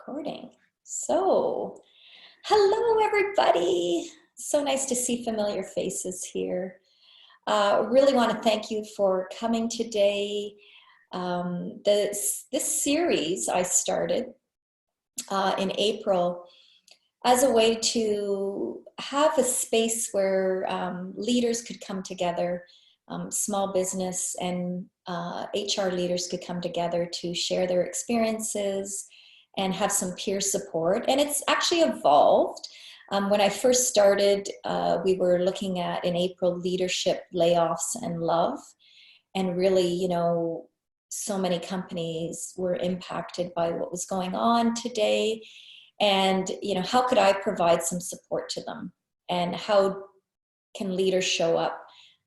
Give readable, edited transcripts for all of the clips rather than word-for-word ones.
Recording. So, hello everybody. So nice to see familiar faces here. Really want to thank you for coming today. This series I started in April as a way to have a space where leaders could come together, small business and HR leaders could come together to share their experiences and have some peer support. And it's actually evolved. When I first started, we were looking at in April leadership, layoffs, and love. And really, so many companies were impacted by what was going on today. And, how could I provide some support to them? And how can leaders show up?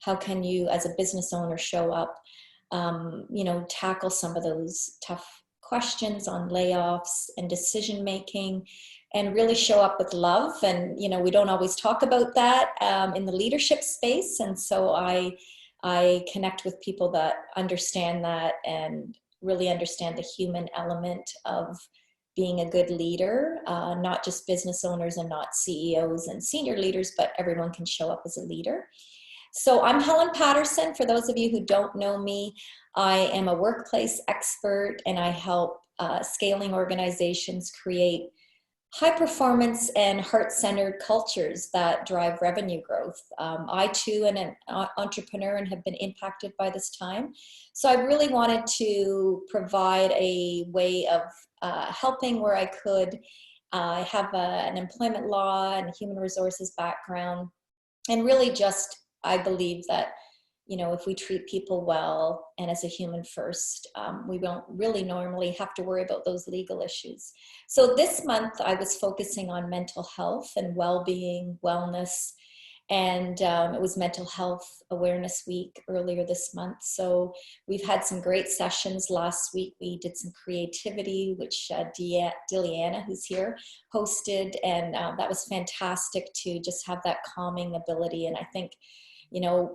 How can you, as a business owner, show up, tackle some of those tough questions on layoffs and decision making, and really show up with love. And we don't always talk about that in the leadership space, and so I connect with people that understand that and really understand the human element of being a good leader, not just business owners and not CEOs and senior leaders, but everyone can show up as a leader. So I'm Helen Patterson. For those of you who don't know me, I am a workplace expert, and I help scaling organizations create high performance and heart-centered cultures that drive revenue growth. I too am an entrepreneur and have been impacted by this time. So I really wanted to provide a way of helping where I could. I have an employment law and human resources background, and really just I believe that, if we treat people well and as a human first, we don't really normally have to worry about those legal issues. So this month I was focusing on mental health and well-being, wellness, and it was Mental Health Awareness Week earlier this month. So we've had some great sessions. Last week we did some creativity, which Diliana, who's here, hosted, and that was fantastic to just have that calming ability. And I think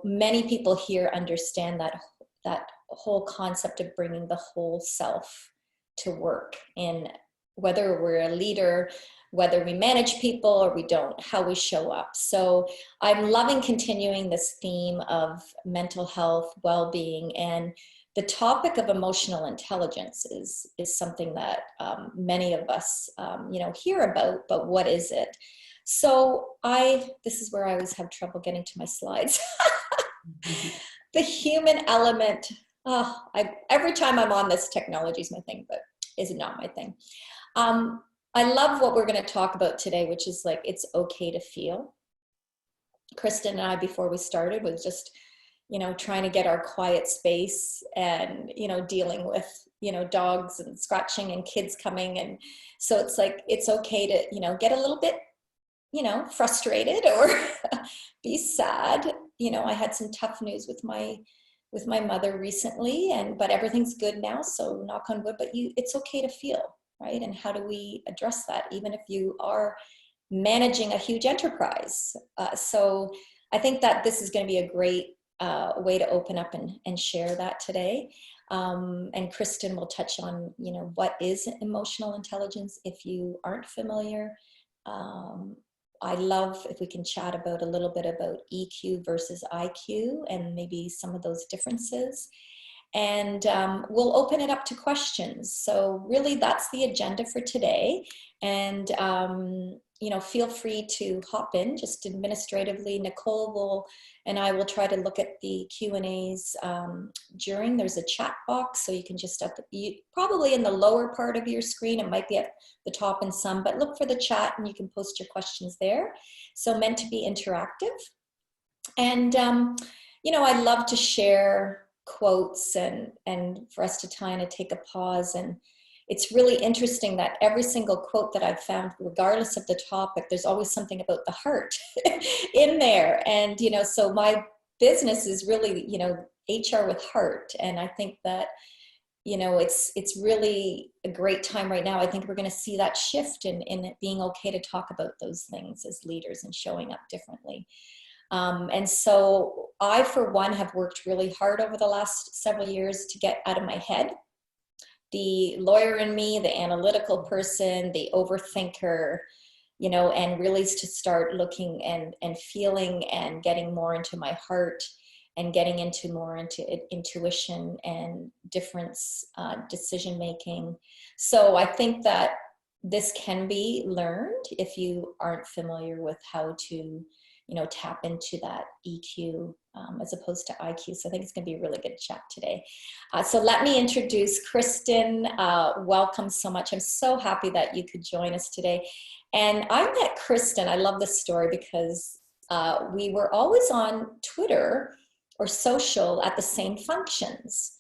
many people here understand that whole concept of bringing the whole self to work, in whether we're a leader, whether we manage people or we don't, how we show up. So I'm loving continuing this theme of mental health, well-being, and the topic of emotional intelligence is something that many of us, hear about, but what is it? So this is where I always have trouble getting to my slides. The human element. Every time I'm on this, technology is my thing, but is not my thing. I love what we're going to talk about today, which is like, it's okay to feel. Kristen and I, before we started, was just, trying to get our quiet space and, dealing with, dogs and scratching and kids coming. And so it's like, it's okay to, get a little bit, frustrated or be sad. I had some tough news with my mother recently, but everything's good now. So knock on wood, but it's okay to feel, right? And how do we address that? Even if you are managing a huge enterprise. So I think that this is going to be a great way to open up and share that today. And Kristin will touch on, what is emotional intelligence if you aren't familiar. I love if we can chat about a little bit about EQ versus IQ and maybe some of those differences. And we'll open it up to questions. So really that's the agenda for today. And, feel free to hop in just administratively. Nicole and I will try to look at the Q&As during. There's a chat box, so you can just probably in the lower part of your screen. It might be at the top in some, but look for the chat and you can post your questions there. So meant to be interactive. And, I love to share quotes and for us to kind of take a pause. And it's really interesting that every single quote that I've found, regardless of the topic, there's always something about the heart in there. And, so my business is really, HR with heart. And I think that, it's really a great time right now. I think we're going to see that shift in it being okay to talk about those things as leaders and showing up differently. And so I, for one, have worked really hard over the last several years to get out of my head the lawyer in me, the analytical person, the overthinker, you know, and really to start looking and feeling and getting more into my heart and getting into more into intuition and difference, decision making. So I think that this can be learned if you aren't familiar with how to, you know, tap into that EQ as opposed to IQ. So I think it's going to be a really good chat today. So let me introduce Kristin. Welcome so much. I'm so happy that you could join us today. And I met Kristin. I love this story because we were always on Twitter or social at the same functions,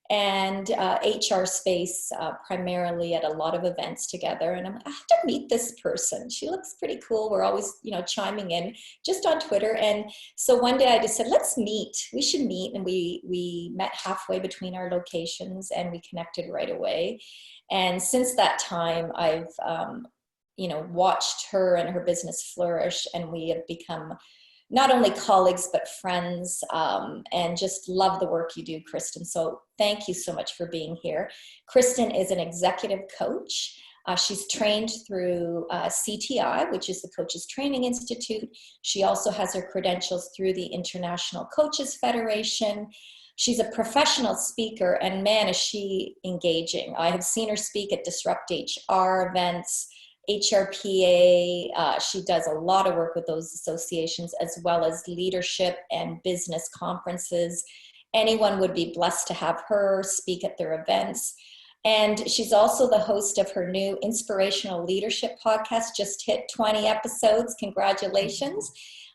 and HR space primarily at a lot of events together. And I have to meet this person. She looks pretty cool. We're always, you know, chiming in just on Twitter. And so one day I just said, let's meet. We should meet. And we met halfway between our locations and we connected right away. And since that time, I've, you know, watched her and her business flourish, and we have become not only colleagues, but friends, and just love the work you do, Kristin. So thank you so much for being here. Kristin is an executive coach. She's trained through CTI, which is the Coaches Training Institute. She also has her credentials through the International Coaches Federation. She's a professional speaker, and man, is she engaging. I have seen her speak at Disrupt HR events, HRPA. She does a lot of work with those associations, as well as leadership and business conferences. Anyone would be blessed to have her speak at their events. And she's also the host of her new inspirational leadership podcast, just hit 20 episodes. Congratulations.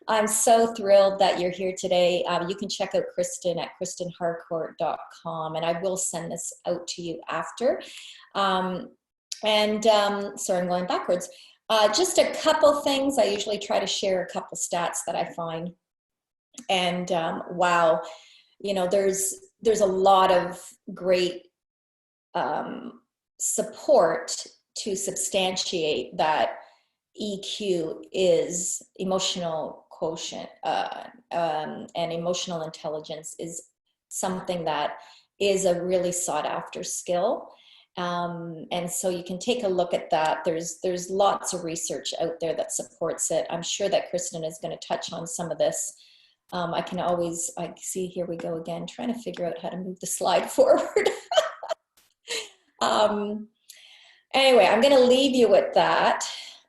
I'm so thrilled that you're here today. You can check out Kristin at KristenHarcourt.com, and I will send this out to you after. Sorry, I'm going backwards. Just a couple things. I usually try to share a couple stats that I find. And wow, you know, there's a lot of great support to substantiate that EQ is emotional quotient, and emotional intelligence is something that is a really sought after skill. And so you can take a look at that. There's lots of research out there that supports it. I'm sure that Kristin is going to touch on some of this. I see, here we go again, trying to figure out how to move the slide forward. Anyway, I'm going to leave you with that.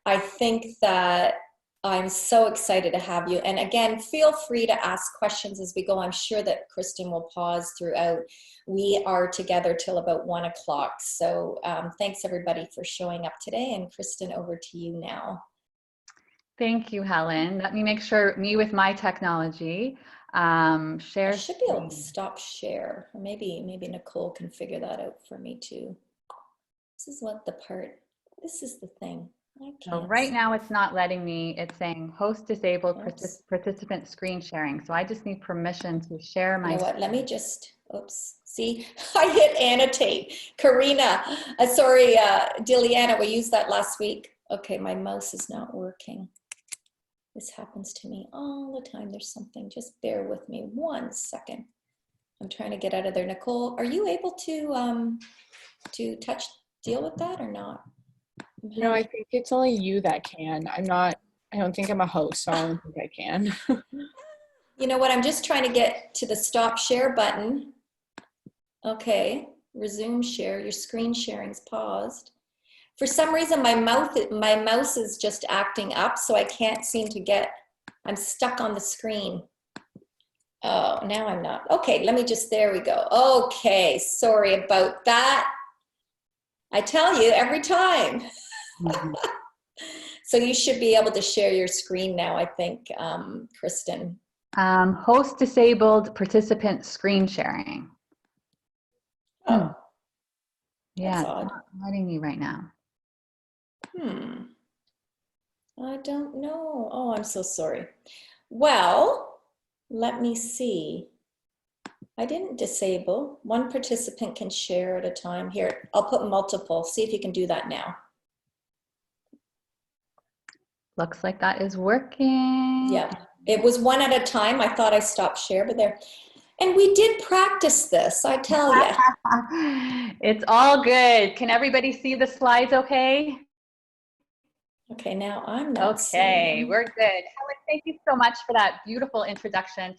I think that I'm so excited to have you. And again, feel free to ask questions as we go. I'm sure that Kristin will pause throughout. We are together till about 1 o'clock. So thanks everybody for showing up today. And Kristin, over to you now. Thank you, Helen. Let me make sure, me with my technology, share. I should be able to stop share. Or maybe Nicole can figure that out for me too. This is the thing. So right now it's not letting me, it's saying host disabled, participant screen sharing. So I just need permission to share my. You know what, let me just, oops. See, I hit annotate. Karina, Diliana, we used that last week. Okay, my mouse is not working. This happens to me all the time. There's something, just bear with me 1 second. I'm trying to get out of there. Nicole, are you able to deal with that or not? No, I think it's only you that can. I don't think I'm a host, so I don't think I can. You know what? I'm just trying to get to the stop share button. Okay, resume share. Your screen sharing's paused. For some reason, my mouse is just acting up, so I can't seem to get, I'm stuck on the screen. Oh, now I'm not. Okay, there we go. Okay, sorry about that. I tell you every time. Mm-hmm. So you should be able to share your screen now, I think, Kristin. Host disabled, participant screen sharing. Oh. Yeah, it's not letting me right now. I don't know. Oh, I'm so sorry. Well, let me see. I didn't disable. One participant can share at a time. Here, I'll put multiple. See if you can do that now. Looks like that is working. Yeah, it was one at a time. I thought I stopped share, but there. And we did practice this, I tell you. It's all good. Can everybody see the slides okay? Okay, now I'm not Okay, seeing. we're good. Helen, thank you so much for that beautiful introduction.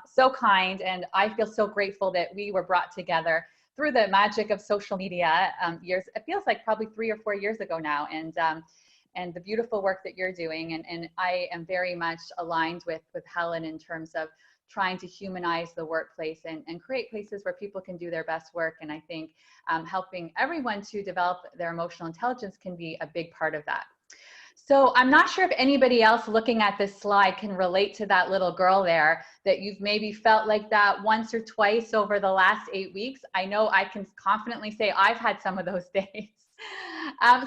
So kind, and I feel so grateful that we were brought together through the magic of social media years. It feels like probably 3 or 4 years ago now, and the beautiful work that you're doing. And I am very much aligned with Helen in terms of trying to humanize the workplace and create places where people can do their best work. And I think helping everyone to develop their emotional intelligence can be a big part of that. So I'm not sure if anybody else looking at this slide can relate to that little girl there, that you've maybe felt like that once or twice over the last 8 weeks. I know I can confidently say I've had some of those days.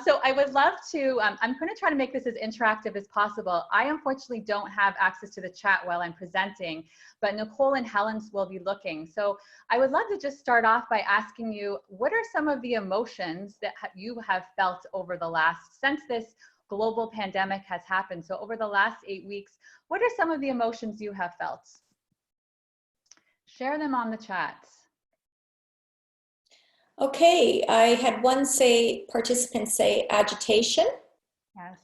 So I would love to, I'm going to try to make this as interactive as possible. I unfortunately don't have access to the chat while I'm presenting, but Nicole and Helen's will be looking. So I would love to just start off by asking you, what are some of the emotions that you have felt over the last, since this global pandemic has happened? So over the last 8 weeks, what are some of the emotions you have felt? Share them on the chat. Okay, I had one participant say agitation. Yes.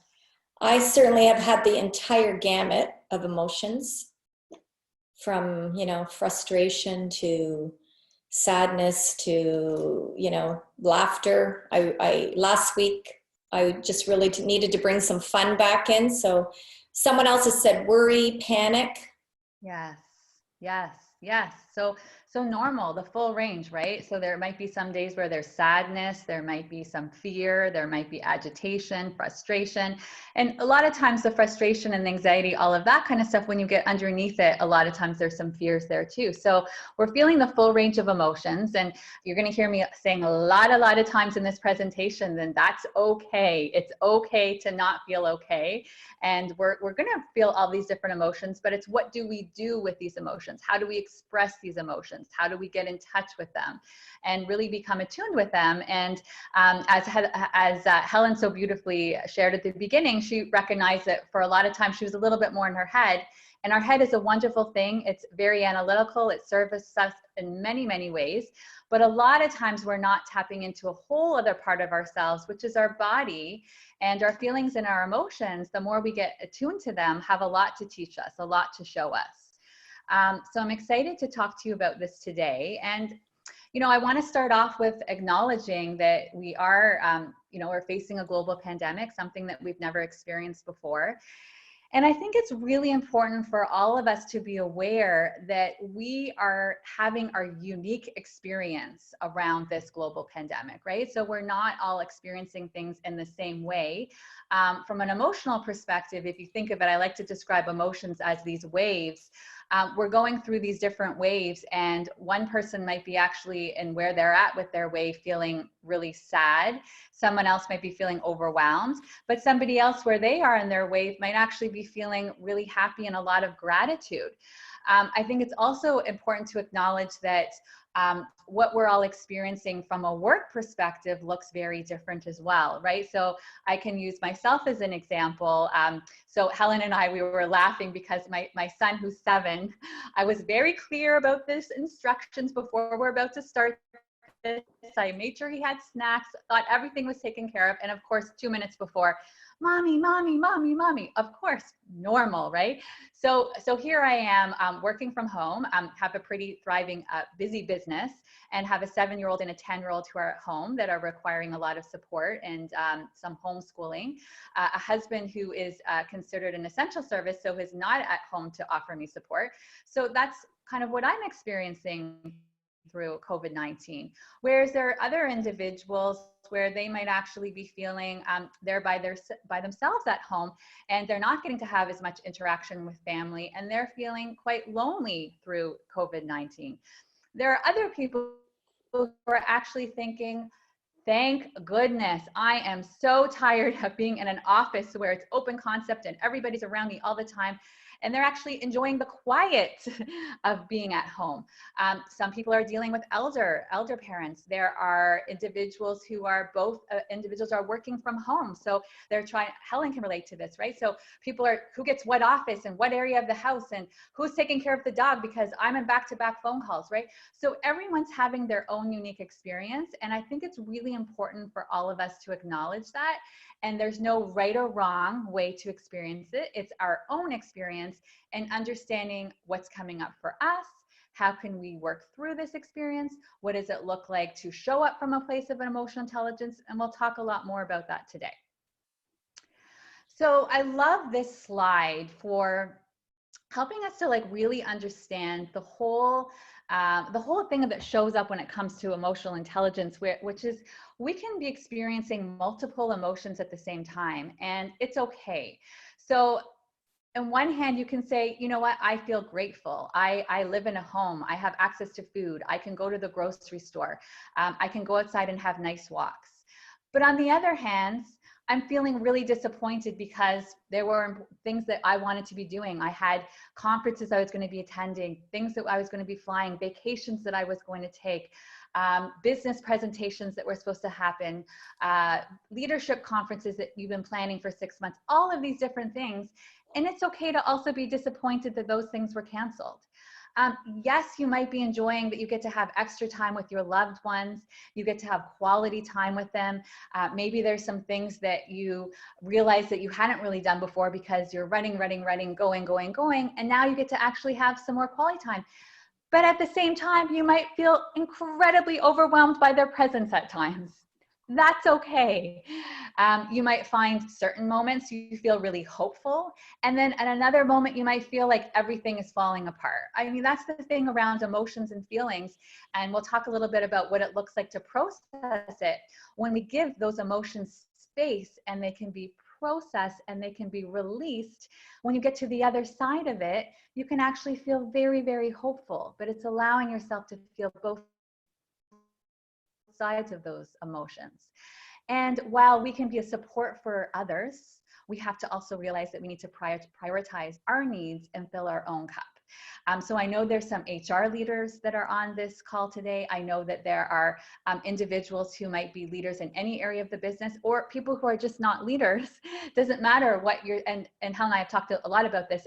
I certainly have had the entire gamut of emotions, from, frustration to sadness to, laughter. I last week, I just really needed to bring some fun back in. So someone else has said worry, panic. Yes, yes, yes. So normal, the full range, right? So there might be some days where there's sadness, there might be some fear, there might be agitation, frustration. And a lot of times the frustration and anxiety, all of that kind of stuff, when you get underneath it, a lot of times there's some fears there too. So we're feeling the full range of emotions, and you're going to hear me saying a lot of times in this presentation, then that's okay. It's okay to not feel okay. And we're going to feel all these different emotions, but it's what do we do with these emotions? How do we express these emotions? How do we get in touch with them and really become attuned with them? And as Helen so beautifully shared at the beginning, she recognized that for a lot of times she was a little bit more in her head. And our head is a wonderful thing. It's very analytical. It serves us in many ways. But a lot of times we're not tapping into a whole other part of ourselves, which is our body. And our feelings and our emotions, the more we get attuned to them, have a lot to teach us, a lot to show us. So I'm excited to talk to you about this today. And, I want to start off with acknowledging that we are, we're facing a global pandemic, something that we've never experienced before. And I think it's really important for all of us to be aware that we are having our unique experience around this global pandemic, right? So we're not all experiencing things in the same way. From an emotional perspective, if you think of it, I like to describe emotions as these waves. We're going through these different waves, and one person might be actually in where they're at with their wave feeling really sad. Someone else might be feeling overwhelmed, but somebody else where they are in their wave might actually be feeling really happy and a lot of gratitude. I think it's also important to acknowledge that what we're all experiencing from a work perspective looks very different as well, right? So I can use myself as an example. So Helen and I, we were laughing because my son, who's 7, I was very clear about this instructions before we're about to start this. I made sure he had snacks, thought everything was taken care of. And of course, 2 minutes before, mommy, of course, normal, right? So here I am working from home, have a pretty thriving, busy business, and have a 7-year-old and a 10-year-old who are at home that are requiring a lot of support and some homeschooling, a husband who is considered an essential service, so is not at home to offer me support. So that's kind of what I'm experiencing through COVID-19. Whereas there are other individuals where they might actually be feeling they're by themselves at home, and they're not getting to have as much interaction with family, and they're feeling quite lonely through COVID-19. There are other people who are actually thinking, thank goodness, I am so tired of being in an office where it's open concept and everybody's around me all the time. and they're actually enjoying the quiet of being at home. Some people are dealing with elder parents. There are individuals who are individuals are working from home. So they're Helen can relate to this, right? So people are, who gets what office and what area of the house and who's taking care of the dog because I'm in back-to-back phone calls, right? So everyone's having their own unique experience. And I think it's really important for all of us to acknowledge that. And there's no right or wrong way to experience it. It's our own experience and understanding what's coming up for us. How can we work through this experience? What does it look like to show up from a place of emotional intelligence? And we'll talk a lot more about that today. So I love this slide for helping us to like really understand the whole thing that shows up when it comes to emotional intelligence, which is we can be experiencing multiple emotions at the same time, and it's okay. So on one hand, you can say, you know what, I feel grateful. I live in a home. I have access to food. I can go to the grocery store. I can go outside and have nice walks. But on the other hand, I'm feeling really disappointed because there were things that I wanted to be doing. I had conferences I was going to be attending, things that I was going to be flying, vacations that I was going to take, business presentations that were supposed to happen, leadership conferences that you've been planning for 6 months, all of these different things. And it's okay to also be disappointed that those things were canceled. Yes, you might be enjoying that you get to have extra time with your loved ones. You get to have quality time with them. Maybe there's some things that you realize that you hadn't really done before because you're running, going. And now you get to actually have some more quality time. But at the same time, you might feel incredibly overwhelmed by their presence at times. That's okay. You might find certain moments you feel really hopeful. And then at another moment, you might feel like everything is falling apart. I mean, that's the thing around emotions and feelings. And we'll talk a little bit about what it looks like to process it. When we give those emotions space and they can be processed and they can be released, when you get to the other side of it, you can actually feel very, very hopeful. But it's allowing yourself to feel both sides of those emotions. And while we can be a support for others, we have to also realize that we need to prioritize our needs and fill our own cup. So I know there's some HR leaders that are on this call today. I know that there are individuals who might be leaders in any area of the business, or people who are just not leaders. Doesn't matter what you're, and Helen and I have talked a lot about this.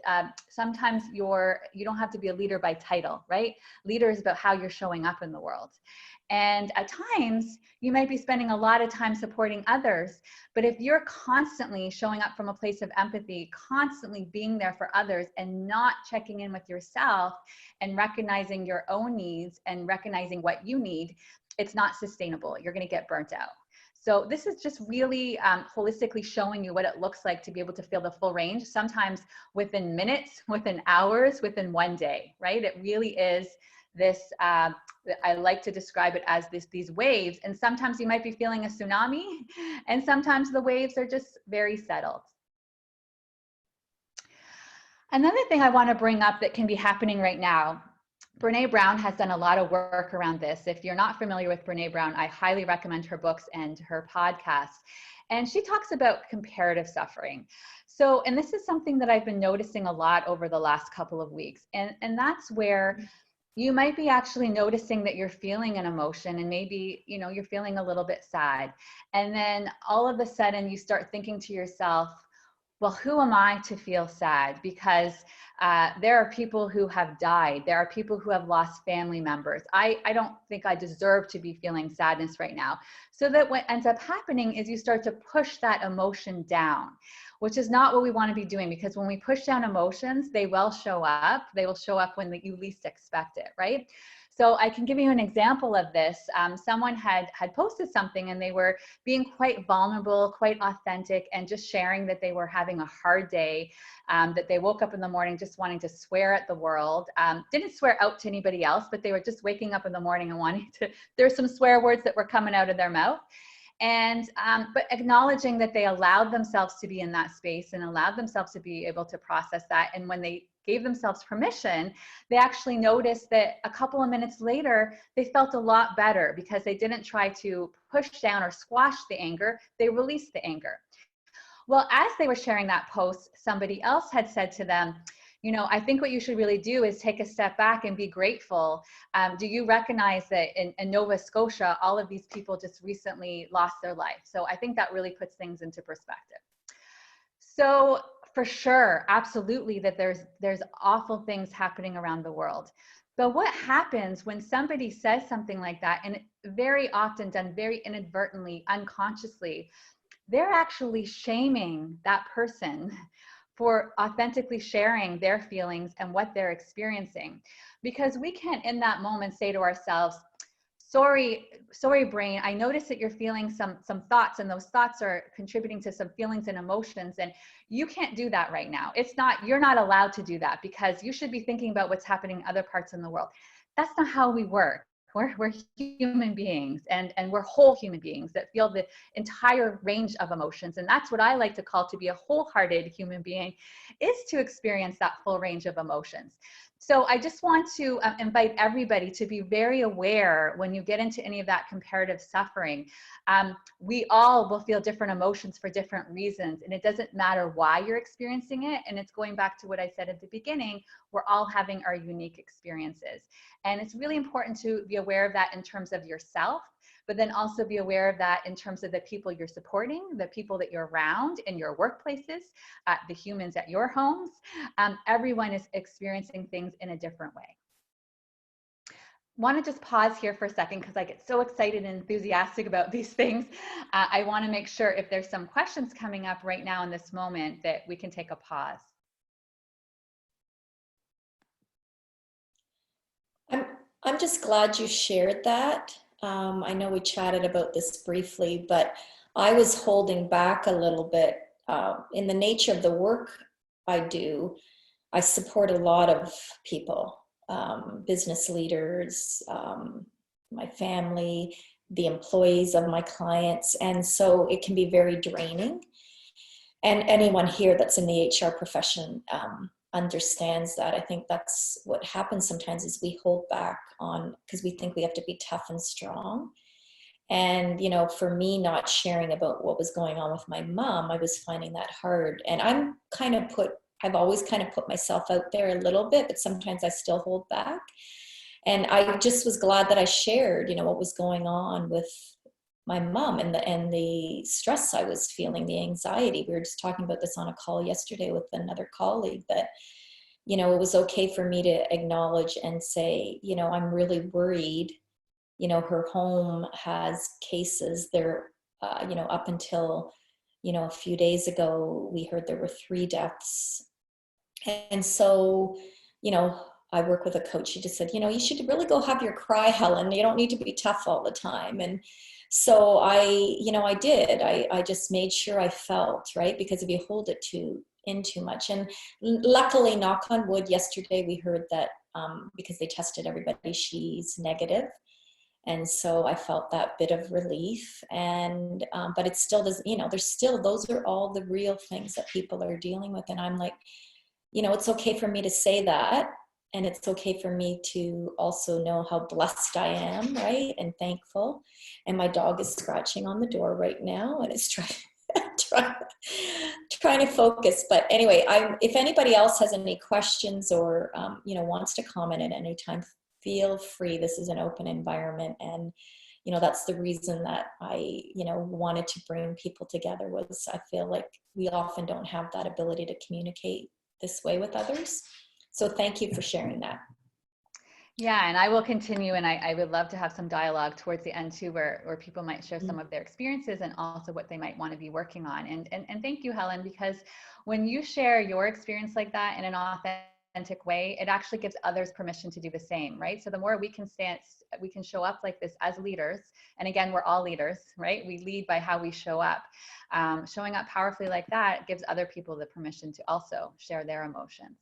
Sometimes you don't have to be a leader by title, right? Leader is about how you're showing up in the world. And at times, you might be spending a lot of time supporting others. But if you're constantly showing up from a place of empathy, constantly being there for others and not checking in with yourself and recognizing your own needs and recognizing what you need, it's not sustainable. You're going to get burnt out. So this is just really holistically showing you what it looks like to be able to feel the full range, sometimes within minutes, within hours, within one day, right? It really is this, I like to describe it as these waves. And sometimes you might be feeling a tsunami, and sometimes the waves are just very settled. Another thing I want to bring up that can be happening right now, Brene Brown has done a lot of work around this. If you're not familiar with Brene Brown, I highly recommend her books and her podcast. And she talks about comparative suffering. So, and this is something that I've been noticing a lot over the last couple of weeks. And that's where you might be actually noticing that you're feeling an emotion, and maybe, you know, you're feeling a little bit sad. And then all of a sudden you start thinking to yourself, well, who am I to feel sad? Because there are people who have died. There are people who have lost family members. I don't think I deserve to be feeling sadness right now. So that what ends up happening is you start to push that emotion down, which is not what we want to be doing, because when we push down emotions, they will show up. They will show up when you least expect it, right? So I can give you an example of this. Someone had posted something, and they were being quite vulnerable, quite authentic, and just sharing that they were having a hard day, that they woke up in the morning just wanting to swear at the world. Didn't swear out to anybody else, but they were just waking up in the morning and wanting to, there's some swear words that were coming out of their mouth. And, but acknowledging that they allowed themselves to be in that space and allowed themselves to be able to process that. And when they gave themselves permission, they actually noticed that a couple of minutes later, they felt a lot better because they didn't try to push down or squash the anger, they released the anger. Well, as they were sharing that post, somebody else had said to them, I think what you should really do is take a step back and be grateful. Do you recognize that in Nova Scotia, all of these people just recently lost their life? So I think that really puts things into perspective. So for sure, absolutely, that there's awful things happening around the world. But what happens when somebody says something like that, and very often done very inadvertently, unconsciously, they're actually shaming that person for authentically sharing their feelings and what they're experiencing. Because we can't in that moment say to ourselves, sorry brain, I noticed that you're feeling some thoughts, and those thoughts are contributing to some feelings and emotions, and you can't do that right now. You're not allowed to do that, because you should be thinking about what's happening in other parts in the world. That's not how we work. We're human beings, and we're whole human beings that feel the entire range of emotions. And that's what I like to call, to be a wholehearted human being, is to experience that full range of emotions. So I just want to invite everybody to be very aware when you get into any of that comparative suffering. We all will feel different emotions for different reasons, and it doesn't matter why you're experiencing it. And it's going back to what I said at the beginning, we're all having our unique experiences. And it's really important to be aware of that in terms of yourself, but then also be aware of that in terms of the people you're supporting, the people that you're around in your workplaces, the humans at your homes. Everyone is experiencing things in a different way. Want to just pause here for a second, because I get so excited and enthusiastic about these things. I want to make sure if there's some questions coming up right now in this moment that we can take a pause. I'm just glad you shared that. I know we chatted about this briefly, but I was holding back a little bit. In the nature of the work I do, I support a lot of people, business leaders, my family, the employees of my clients, and so it can be very draining. And anyone here that's in the HR profession understands that. I think that's what happens sometimes, is we hold back on, because we think we have to be tough and strong. And, for me, not sharing about what was going on with my mom, I was finding that hard. And I've always kind of put myself out there a little bit, but sometimes I still hold back. And I just was glad that I shared, what was going on with my mom and the stress I was feeling, the anxiety. We were just talking about this on a call yesterday with another colleague, that, it was okay for me to acknowledge and say, I'm really worried. Her home has cases there, up until, a few days ago, we heard there were 3 deaths. And so, I work with a coach. She just said, you should really go have your cry, Helen. You don't need to be tough all the time. And so I did. I just made sure I felt, right? Because if you hold it in too much, and luckily, knock on wood, yesterday we heard that because they tested everybody, she's negative. And so I felt that bit of relief. And but it still does, those are all the real things that people are dealing with. And I'm like, it's okay for me to say that. And it's okay for me to also know how blessed I am, right? And thankful. And my dog is scratching on the door right now, and it's trying to focus. But anyway, if anybody else has any questions or, wants to comment at any time, feel free. This is an open environment. And, that's the reason that I, wanted to bring people together, was I feel like we often don't have that ability to communicate this way with others. So thank you for sharing that. Yeah, and I will continue, and I would love to have some dialogue towards the end too, where people might share some of their experiences and also what they might want to be working on. And thank you, Helen, because when you share your experience like that in an authentic way, it actually gives others permission to do the same, right? So the more we can show up like this as leaders, and again, we're all leaders, right? We lead by how we show up. Showing up powerfully like that gives other people the permission to also share their emotions.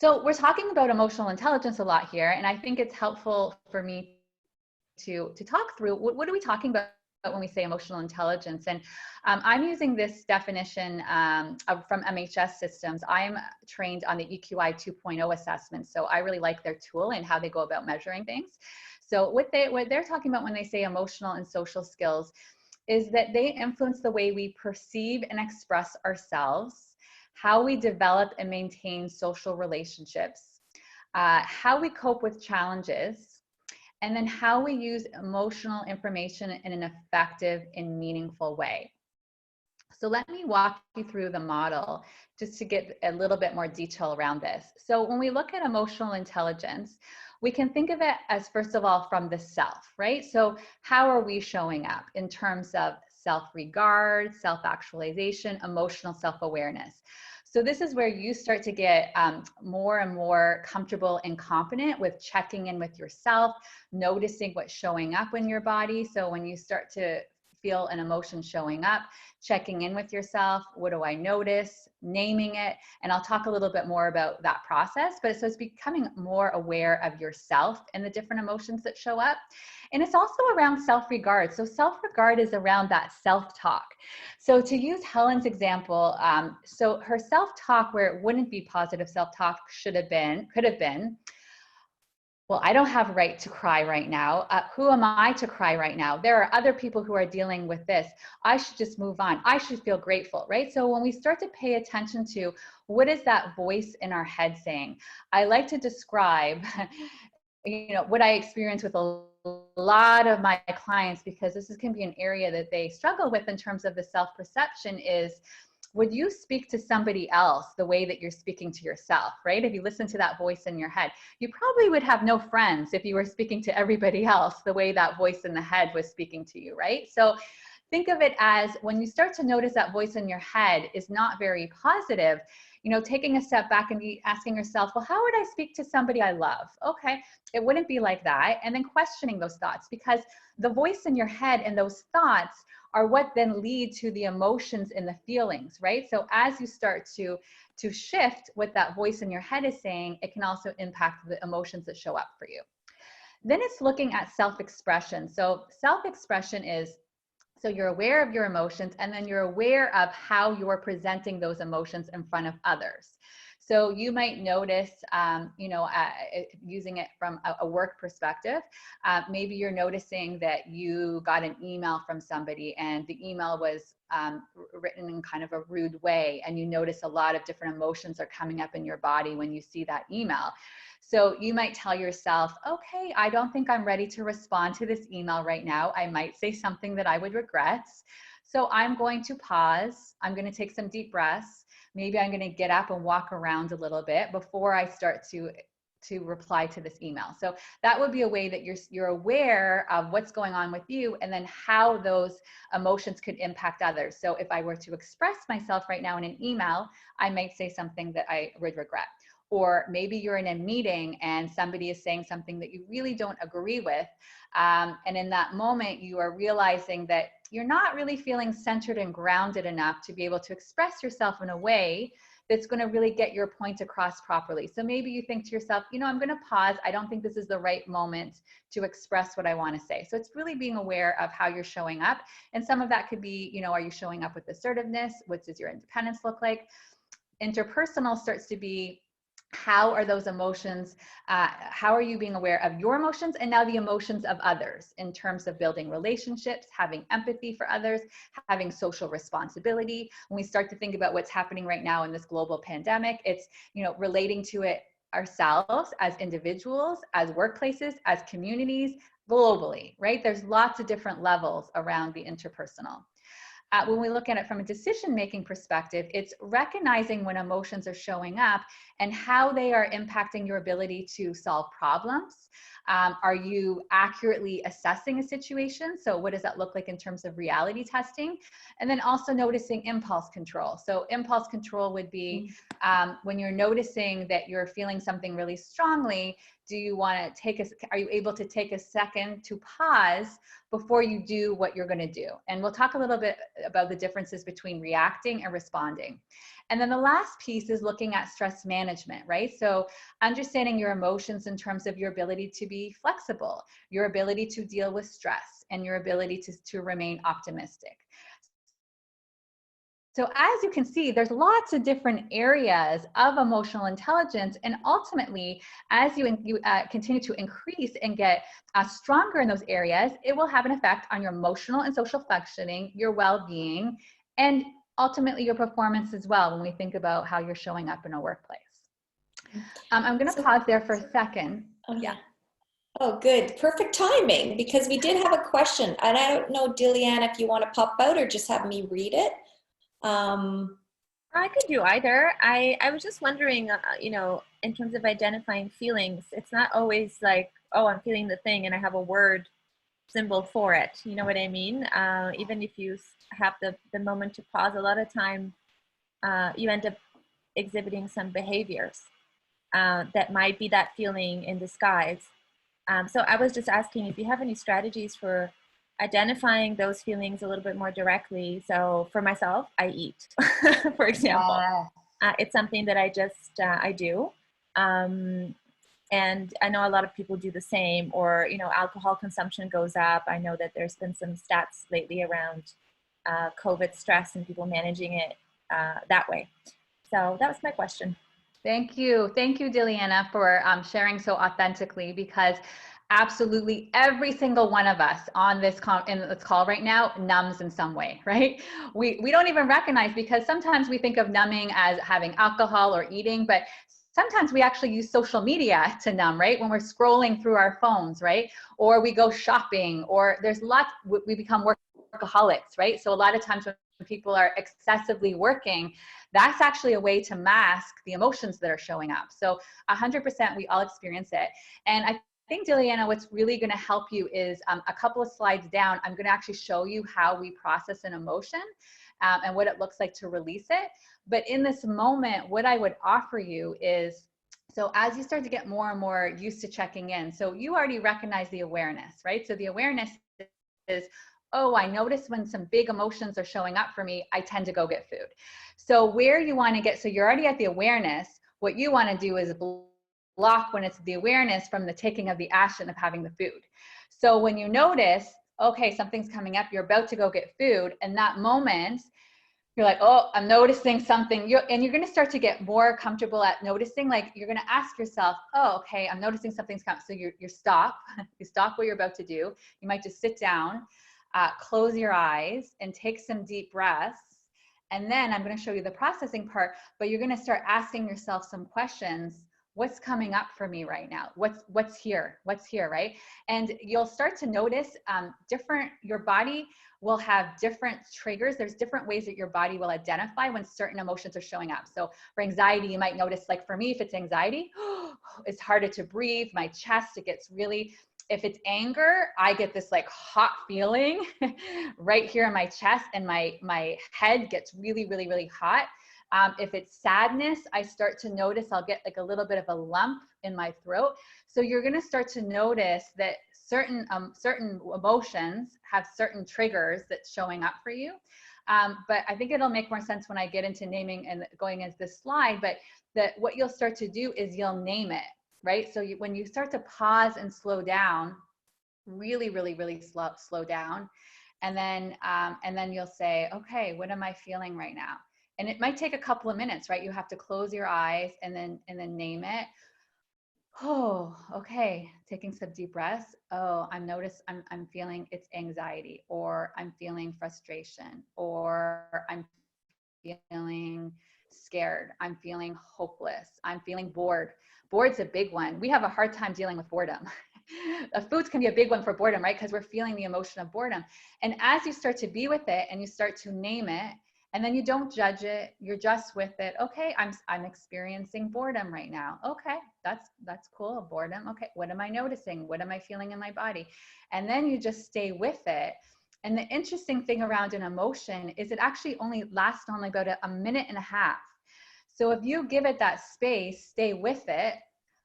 So we're talking about emotional intelligence a lot here, and I think it's helpful for me to talk through what are we talking about when we say emotional intelligence. And I'm using this definition from MHS systems. I'm trained on the EQI 2.0 assessment, so I really like their tool and how they go about measuring things. So what they're talking about when they say emotional and social skills is that they influence the way we perceive and express ourselves, how we develop and maintain social relationships, how we cope with challenges, and then how we use emotional information in an effective and meaningful way. So let me walk you through the model just to get a little bit more detail around this. So when we look at emotional intelligence, we can think of it as, first of all, from the self, right? So how are we showing up in terms of self-regard, self-actualization, emotional self-awareness? So this is where you start to get more and more comfortable and confident with checking in with yourself, noticing what's showing up in your body. So when you start to feel an emotion showing up, checking in with yourself, what do I notice, naming it, and I'll talk a little bit more about that process. But so it's becoming more aware of yourself and the different emotions that show up. And it's also around self-regard. So self-regard is around that self-talk. So to use Helen's example, so her self-talk, where it wouldn't be positive self-talk, could have been, well, I don't have a right to cry right now. Who am I to cry right now? There are other people who are dealing with this. I should just move on. I should feel grateful, right? So when we start to pay attention to what is that voice in our head saying, I like to describe, what I experience with a lot of my clients, because this can be an area that they struggle with in terms of the self-perception, is would you speak to somebody else the way that you're speaking to yourself, right? If you listen to that voice in your head, you probably would have no friends if you were speaking to everybody else the way that voice in the head was speaking to you, right? So think of it as when you start to notice that voice in your head is not very positive, taking a step back and asking yourself, well, how would I speak to somebody I love? Okay, it wouldn't be like that. And then questioning those thoughts, because the voice in your head and those thoughts are what then lead to the emotions and the feelings, right? So as you start to shift what that voice in your head is saying, it can also impact the emotions that show up for you. Then it's looking at self-expression. So self-expression is, so you're aware of your emotions, and then you're aware of how you're presenting those emotions in front of others. So you might notice, using it from a work perspective, maybe you're noticing that you got an email from somebody and the email was written in kind of a rude way, and you notice a lot of different emotions are coming up in your body when you see that email. So you might tell yourself, okay, I don't think I'm ready to respond to this email right now. I might say something that I would regret. So I'm going to pause. I'm going to take some deep breaths. Maybe I'm going to get up and walk around a little bit before I start to reply to this email. So that would be a way that you're aware of what's going on with you, and then how those emotions could impact others. So if I were to express myself right now in an email, I might say something that I would regret. Or maybe you're in a meeting and somebody is saying something that you really don't agree with. And in that moment, you are realizing that you're not really feeling centered and grounded enough to be able to express yourself in a way that's going to really get your point across properly. So maybe you think to yourself, I'm going to pause. I don't think this is the right moment to express what I want to say. So it's really being aware of how you're showing up. And some of that could be, are you showing up with assertiveness? What does your independence look like? Interpersonal starts to be, how are those emotions, how are you being aware of your emotions and now the emotions of others in terms of building relationships, having empathy for others, having social responsibility. When we start to think about what's happening right now in this global pandemic, it's, relating to it ourselves as individuals, as workplaces, as communities, globally, right? There's lots of different levels around the interpersonal. When we look at it from a decision-making perspective, it's recognizing when emotions are showing up and how they are impacting your ability to solve problems. Are you accurately assessing a situation? So what does that look like in terms of reality testing? And then also noticing impulse control. So impulse control would be when you're noticing that you're feeling something really strongly, do you want to are you able to take a second to pause before you do what you're going to do? And we'll talk a little bit about the differences between reacting and responding. And then the last piece is looking at stress management, right? So understanding your emotions in terms of your ability to be flexible, your ability to deal with stress, and your ability to remain optimistic. So as you can see, there's lots of different areas of emotional intelligence. And ultimately, as you continue to increase and get stronger in those areas, it will have an effect on your emotional and social functioning, your well-being, and ultimately your performance as well when we think about how you're showing up in a workplace. I'm going to pause there for a second. Oh, yeah. Oh, good. Perfect timing, because we did have a question, and I don't know, Dilian, if you want to pop out or just have me read it. I could do either. I was just wondering, you know, in terms of identifying feelings, it's not always like, oh, I'm feeling the thing and I have a word symbol for it. You know what I mean? Even if you have the moment to pause, a lot of time you end up exhibiting some behaviors that might be that feeling in disguise. So I was just asking if you have any strategies for identifying those feelings a little bit more directly. So for myself, I eat, for example. It's something that I just, I do. And I know a lot of people do the same, or, you know, alcohol consumption goes up. I know that there's been some stats lately around COVID stress and people managing it that way. So that was my question. Thank you. Thank you, Diliana, for sharing so authentically, because absolutely every single one of us on this in this call right now numbs in some way, right? We don't even recognize, because sometimes we think of numbing as having alcohol or eating, but sometimes we actually use social media to numb, right? When we're scrolling through our phones, right? Or we go shopping, or there's lots, we become workaholics, right? So a lot of times when people are excessively working, that's actually a way to mask the emotions that are showing up. So 100% we all experience it. And I think, Diliana, what's really going to help you is a couple of slides down, I'm going to actually show you how we process an emotion and what it looks like to release it. But in this moment, what I would offer you is, so as you start to get more and more used to checking in, so you already recognize the awareness, right? So the awareness is, oh, I notice when some big emotions are showing up for me, I tend to go get food. So where you want to get, so you're already at the awareness, what you want to do is block when it's the awareness from the taking of the action of having the food. So when you notice, okay, something's coming up, you're about to go get food, and that moment, you're like, oh, I'm noticing something. And you're going to start to get more comfortable at noticing. Like, you're going to ask yourself, oh, okay, I'm noticing something's coming. So you stop. You stop what you're about to do. You might just sit down, close your eyes, and take some deep breaths. And then I'm going to show you the processing part, but you're going to start asking yourself some questions. What's coming up for me right now? What's here, right? And you'll start to notice your body will have different triggers. There's different ways that your body will identify when certain emotions are showing up. So for anxiety, you might notice, like for me, if it's anxiety, it's harder to breathe, my chest, it gets really, if it's anger, I get this like hot feeling right here in my chest, and my head gets really, really, really hot. If it's sadness, I start to notice I'll get like a little bit of a lump in my throat. So you're going to start to notice that certain emotions have certain triggers that's showing up for you. But I think it'll make more sense when I get into naming and going into this slide, but that what you'll start to do is you'll name it, right? So when you start to pause and slow down, really, really, really slow down. And then you'll say, okay, what am I feeling right now? And it might take a couple of minutes, right? You have to close your eyes and then name it. Oh, okay. Taking some deep breaths. Oh, I'm feeling it's anxiety, or I'm feeling frustration, or I'm feeling scared. I'm feeling hopeless. I'm feeling bored. Bored's a big one. We have a hard time dealing with boredom. Foods can be a big one for boredom, right? Because we're feeling the emotion of boredom. And as you start to be with it and you start to name it, and then you don't judge it, you're just with it. Okay, I'm experiencing boredom right now. Okay, that's cool, boredom. Okay, what am I noticing? What am I feeling in my body? And then you just stay with it. And the interesting thing around an emotion is it actually lasts only about a minute and a half. So if you give it that space, stay with it,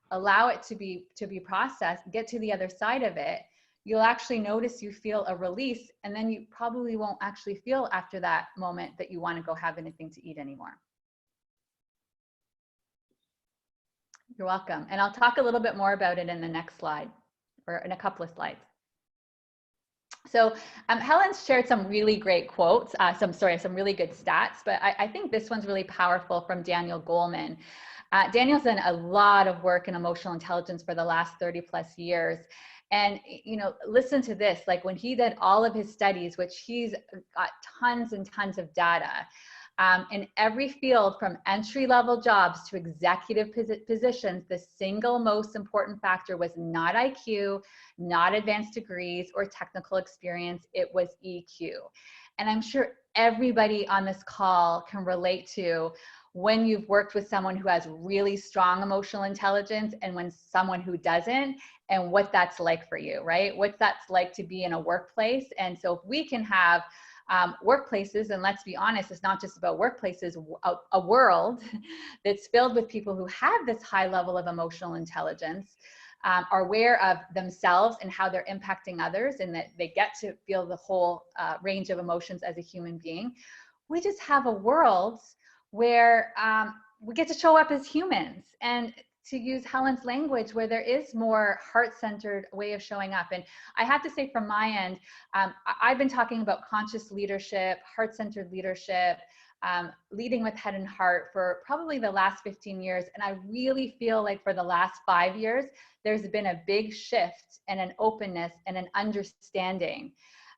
allow it to be processed, get to the other side of it, you'll actually notice you feel a release, and then you probably won't actually feel after that moment that you want to go have anything to eat anymore. You're welcome. And I'll talk a little bit more about it in the next slide, or in a couple of slides. So Helen's shared some really great quotes, some really good stats, but I think this one's really powerful from Daniel Goleman. Daniel's done a lot of work in emotional intelligence for the last 30 plus years. And, you know, listen to this, like when he did all of his studies, which he's got tons and tons of data, In every field, from entry-level jobs to executive positions, the single most important factor was not IQ, not advanced degrees or technical experience, it was EQ. And I'm sure everybody on this call can relate to when you've worked with someone who has really strong emotional intelligence and when someone who doesn't, and what that's like for you, right? What that's like to be in a workplace. And so if we can have workplaces, and let's be honest, it's not just about workplaces, a world that's filled with people who have this high level of emotional intelligence, are aware of themselves and how they're impacting others, and that they get to feel the whole range of emotions as a human being. We just have a world where we get to show up as humans, and to use Helen's language, where there is more heart-centered way of showing up. And I have to say from my end, I've been talking about conscious leadership, heart-centered leadership, leading with head and heart for probably the last 15 years. And I really feel like for the last 5 years, there's been a big shift and an openness and an understanding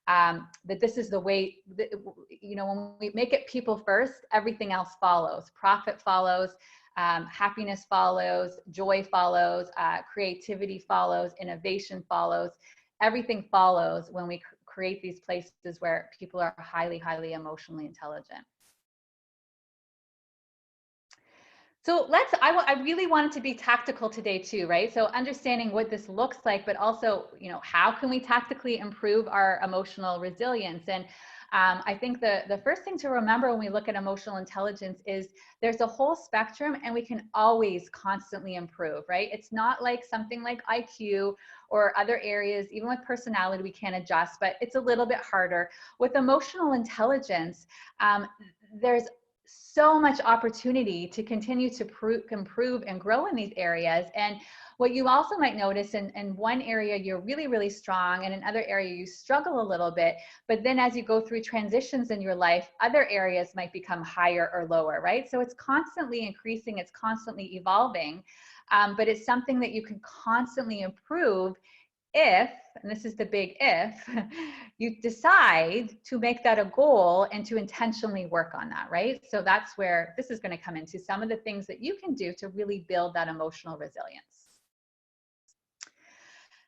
that this is the way, that, you know, when we make it people first, everything else follows. Profit follows, happiness follows, joy follows, creativity follows, innovation follows. Everything follows when we create these places where people are highly, highly emotionally intelligent. So I really wanted to be tactical today too, right? So understanding what this looks like, but also, you know, how can we tactically improve our emotional resilience? And I think the first thing to remember when we look at emotional intelligence is there's a whole spectrum, and we can always constantly improve, right? It's not like something like IQ or other areas, even with personality, we can adjust, but it's a little bit harder. With emotional intelligence, there's so much opportunity to continue to improve and grow in these areas. And what you also might notice in one area you're really, really strong, and in another area you struggle a little bit, but then as you go through transitions in your life, other areas might become higher or lower, right? So it's constantly increasing, it's constantly evolving, but it's something that you can constantly improve if, and this is the big if, you decide to make that a goal and to intentionally work on that, right? So that's where this is going to come into some of the things that you can do to really build that emotional resilience.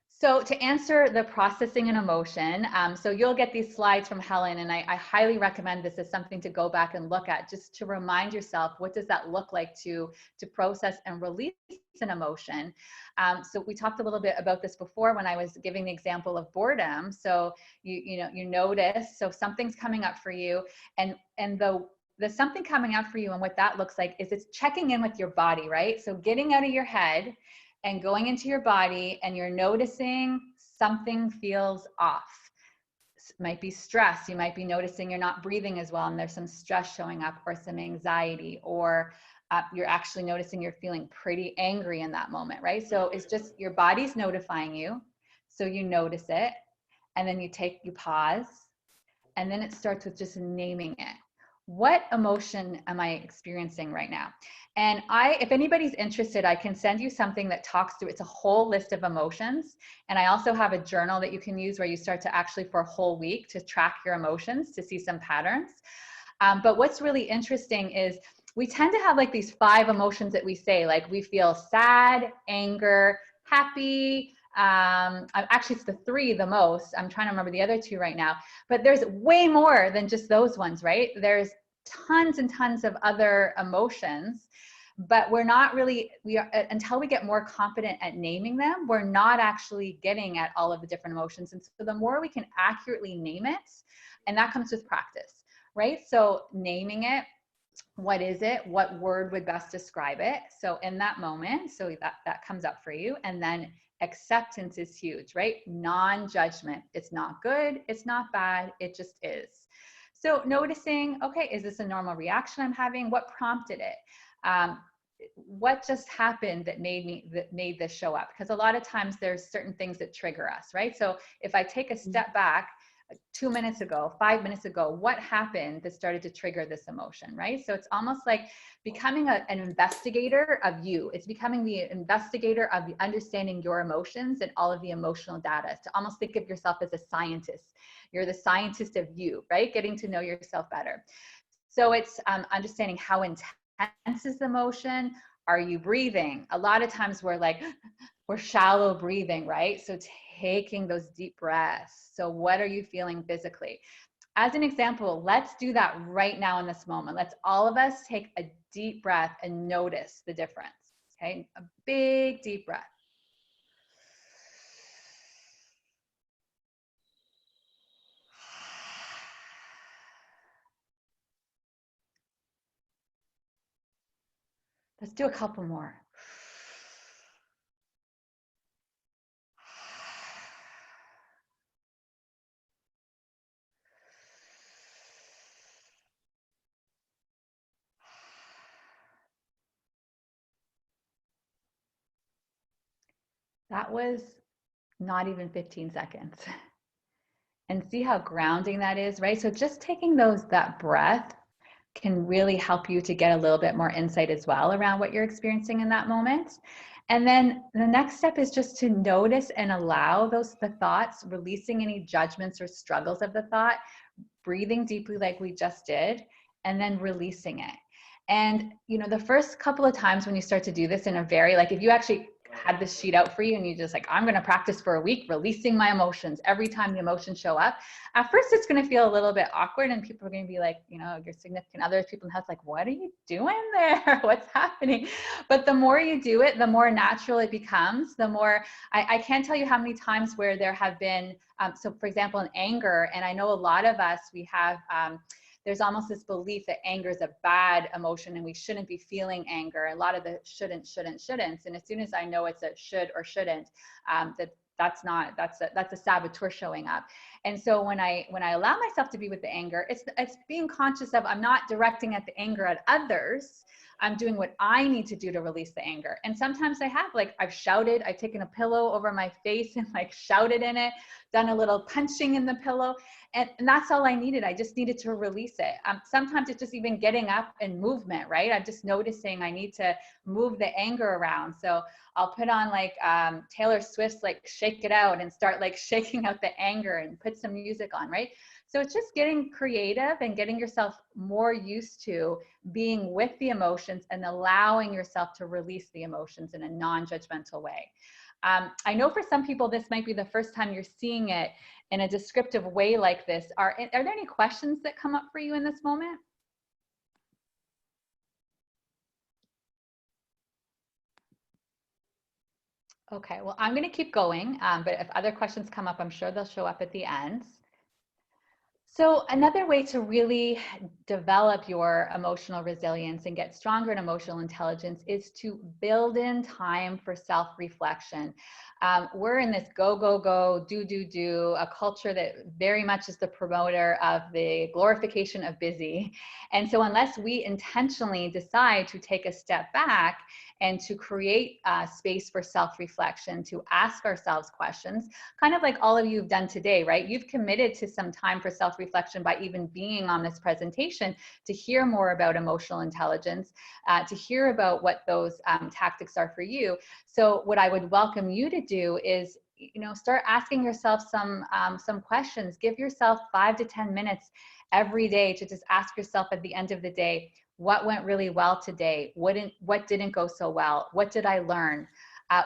So to answer the processing and emotion, so you'll get these slides from Helen, and I highly recommend this as something to go back and look at, just to remind yourself, what does that look like to process and release an emotion? So we talked a little bit about this before when I was giving the example of boredom. So you notice, so something's coming up for you, and the something coming up for you, and what that looks like is it's checking in with your body, right? So getting out of your head and going into your body, and you're noticing something feels off. It might be stress. You might be noticing you're not breathing as well, and there's some stress showing up, or some anxiety, or you're actually noticing you're feeling pretty angry in that moment, right? So it's just your body's notifying you. So you notice it, and then you pause, and then it starts with just naming it. What emotion am I experiencing right now? And if anybody's interested, I can send you something that talks through, it's a whole list of emotions. And I also have a journal that you can use where you start to actually, for a whole week, to track your emotions, to see some patterns. But what's really interesting is we tend to have like these 5 emotions that we say, like we feel sad, anger, happy. Actually, it's the 3 the most. I'm trying to remember the other 2 right now, but there's way more than just those ones, right? There's tons and tons of other emotions, but we're not really, until we get more confident at naming them, we're not actually getting at all of the different emotions. And so the more we can accurately name it, and that comes with practice, right? So naming it, what is it? What word would best describe it? So in that moment, so that comes up for you. And then acceptance is huge, right? Non-judgment. It's not good. It's not bad. It just is. So noticing, okay, is this a normal reaction I'm having? What prompted it? What just happened that made this show up? Because a lot of times there's certain things that trigger us, right? So if I take a step back, 2 minutes ago, 5 minutes ago, what happened that started to trigger this emotion, right? So it's almost like becoming an investigator of you. It's becoming the investigator of understanding your emotions and all of the emotional data, to almost think of yourself as a scientist. You're the scientist of you, right? Getting to know yourself better. So it's understanding how intense is the emotion. Are you breathing? A lot of times we're shallow breathing, right? So taking those deep breaths. So what are you feeling physically? As an example, let's do that right now in this moment. Let's all of us take a deep breath and notice the difference. Okay, a big deep breath. Let's do a couple more. That was not even 15 seconds. And see how grounding that is, right? So just taking that breath can really help you to get a little bit more insight as well around what you're experiencing in that moment. And then the next step is just to notice and allow the thoughts, releasing any judgments or struggles of the thought, breathing deeply like we just did, and then releasing it. And, the first couple of times when you start to do this in a very, if you actually had this sheet out for you and you just I'm going to practice for a week, releasing my emotions every time the emotions show up. At first, it's going to feel a little bit awkward and people are going to be like, your significant others, people in the house, what are you doing there? What's happening? But the more you do it, the more natural it becomes. The more, I can't tell you how many times where there have been, so for example, in anger, and I know a lot of us, we have, there's almost this belief that anger is a bad emotion and we shouldn't be feeling anger. A lot of the shouldn'ts. And as soon as I know it's a should or shouldn't, that's a saboteur showing up. And so when I allow myself to be with the anger, it's being conscious of, I'm not directing at the anger at others. I'm doing what I need to do to release the anger. And sometimes I have, I've shouted, I've taken a pillow over my face and shouted in it, done a little punching in the pillow. And that's all I needed. I just needed to release it. Sometimes it's just even getting up and movement, right? I'm just noticing I need to move the anger around. So I'll put on Taylor Swift's Shake It Out and start shaking out the anger and put some music on, right? So it's just getting creative and getting yourself more used to being with the emotions and allowing yourself to release the emotions in a non-judgmental way. I know for some people, this might be the first time you're seeing it in a descriptive way like this. Are there any questions that come up for you in this moment? Okay, well, I'm going to keep going, but if other questions come up, I'm sure they'll show up at the end. So another way to really develop your emotional resilience and get stronger in emotional intelligence is to build in time for self-reflection. We're in this go, go, go, do, a culture that very much is the promoter of the glorification of busy. And so unless we intentionally decide to take a step back and to create space for self-reflection, to ask ourselves questions, kind of like all of you have done today, right? You've committed to some time for self-reflection by even being on this presentation to hear more about emotional intelligence, to hear about what those tactics are for you. So what I would welcome you to do is, start asking yourself some questions. Give yourself 5 to 10 minutes every day to just ask yourself at the end of the day, what went really well today? What didn't go so well? What did I learn?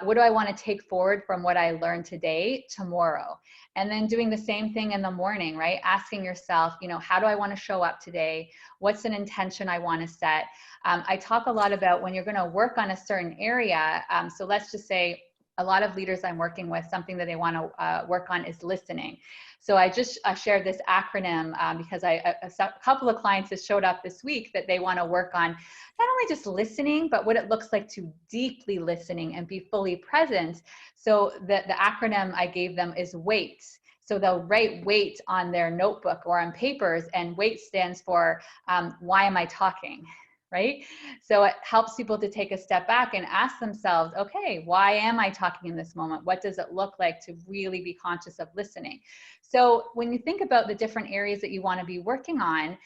What do I want to take forward from what I learned today, tomorrow? And then doing the same thing in the morning, right? Asking yourself, how do I want to show up today? What's an intention I want to set? I talk a lot about when you're going to work on a certain area. So let's just say a lot of leaders I'm working with, something that they want to work on is listening. So I just shared this acronym because a couple of clients have showed up this week that they want to work on not only just listening, but what it looks like to deeply listening and be fully present. So the acronym I gave them is WAIT. So they'll write WAIT on their notebook or on papers, and WAIT stands for why am I talking? Right? So it helps people to take a step back and ask themselves, okay, why am I talking in this moment? What does it look like to really be conscious of listening? So when you think about the different areas that you want to be working on,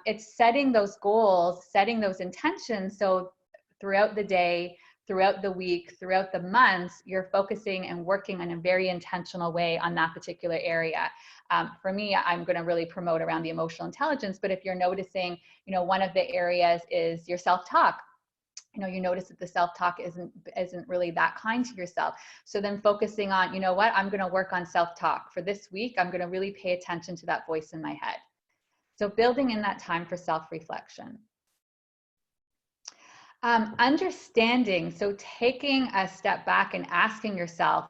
it's setting those goals, setting those intentions. So throughout the day, throughout the week, throughout the months, you're focusing and working in a very intentional way on that particular area. For me, I'm going to really promote around the emotional intelligence, but if you're noticing, you know, one of the areas is your self-talk. You know, you notice that the self-talk isn't really that kind to yourself. So then focusing on, you know what, I'm going to work on self-talk for this week. I'm going to really pay attention to that voice in my head. So building in that time for self-reflection. Understanding, so taking a step back and asking yourself,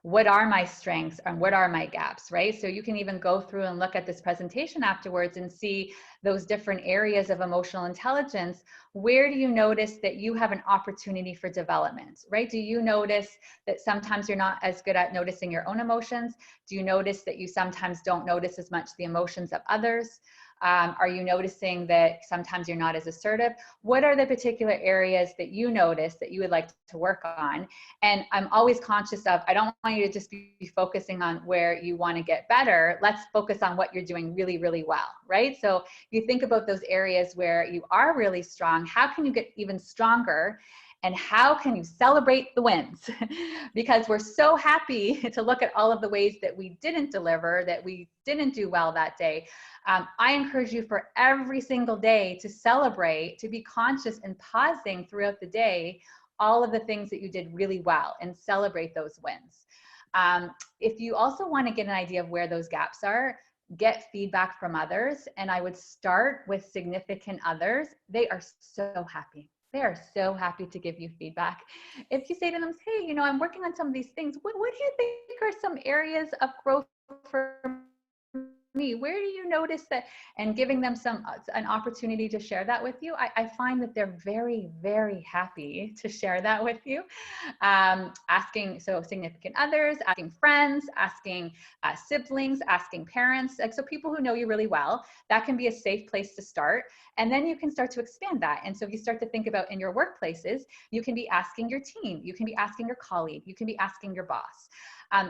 what are my strengths and what are my gaps, right? So you can even go through and look at this presentation afterwards and see those different areas of emotional intelligence. Where do you notice that you have an opportunity for development, right? Do you notice that sometimes you're not as good at noticing your own emotions? Do you notice that you sometimes don't notice as much the emotions of others? Are you noticing that sometimes you're not as assertive? What are the particular areas that you notice that you would like to work on? And I'm always conscious of, I don't want you to just be focusing on where you want to get better. Let's focus on what you're doing really, really well, right? So you think about those areas where you are really strong. How can you get even stronger? And how can you celebrate the wins? Because we're so happy to look at all of the ways that we didn't deliver, that we didn't do well that day. I encourage you for every single day to celebrate, to be conscious and pausing throughout the day, all of the things that you did really well and celebrate those wins. If you also want to get an idea of where those gaps are, get feedback from others. And I would start with significant others. They are so happy. They are so happy to give you feedback. If you say to them, hey, you know, I'm working on some of these things. What do you think are some areas of growth for me? Where do you notice that? And giving them an opportunity to share that with you, I find that they're very, very happy to share that with you. Asking significant others, asking friends, asking siblings, asking parents, like, so people who know you really well, that can be a safe place to start. And then you can start to expand that. And so if you start to think about in your workplaces, you can be asking your team, you can be asking your colleague, you can be asking your boss.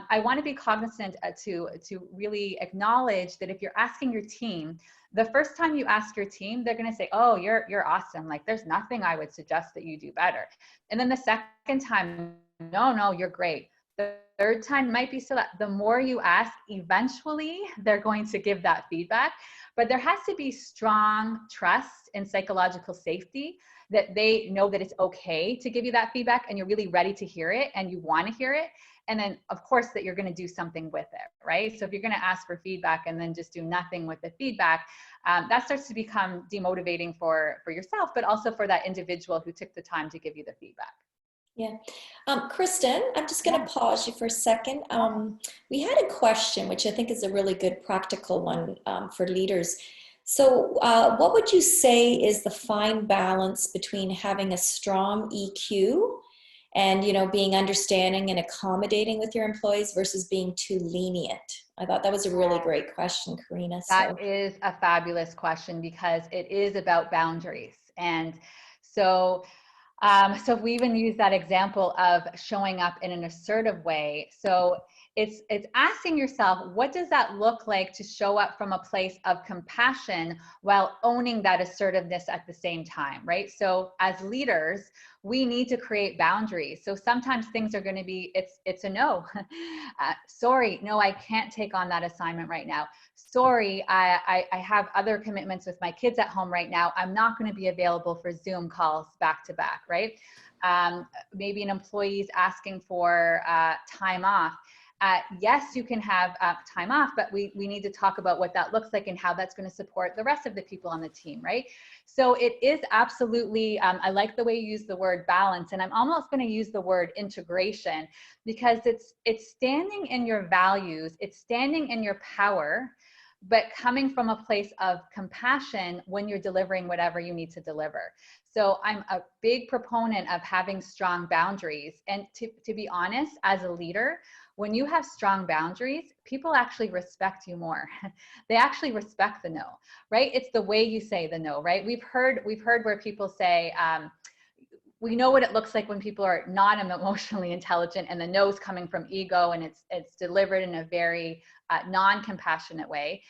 I want to be cognizant to really acknowledge that if you're asking your team, the first time you ask your team, they're going to say, oh, you're awesome. Like, there's nothing I would suggest that you do better. And then the second time, no, you're great. The third time might be so that the more you ask, eventually they're going to give that feedback. But there has to be strong trust and psychological safety that they know that it's okay to give you that feedback and you're really ready to hear it and you want to hear it. And then, of course, that you're going to do something with it, right? So if you're going to ask for feedback and then just do nothing with the feedback, that starts to become demotivating for yourself, but also for that individual who took the time to give you the feedback. Yeah. Kristen, I'm just going to pause you for a second. We had a question, which I think is a really good practical one for leaders. So what would you say is the fine balance between having a strong EQ and, you know, being understanding and accommodating with your employees versus being too lenient? I thought that was a really great question, Karina. That is a fabulous question because it is about boundaries. And so if we even use that example of showing up in an assertive way, so it's asking yourself, what does that look like to show up from a place of compassion while owning that assertiveness at the same time, right? So as leaders, we need to create boundaries. So sometimes things are going to be, it's a no. Sorry, no, I can't take on that assignment right now. Sorry, I have other commitments with my kids at home right now. I'm not going to be available for Zoom calls back to back, right? Maybe an employee is asking for time off. Yes, you can have time off, but we need to talk about what that looks like and how that's going to support the rest of the people on the team, right? So it is absolutely, I like the way you use the word balance, and I'm almost going to use the word integration because it's standing in your values, it's standing in your power, but coming from a place of compassion when you're delivering whatever you need to deliver. So I'm a big proponent of having strong boundaries. And to be honest, as a leader, when you have strong boundaries, people actually respect you more. They actually respect the no, right? It's the way you say the no, right? We've heard where people say, we know what it looks like when people are not emotionally intelligent and the no's coming from ego and it's delivered in a very non-compassionate way.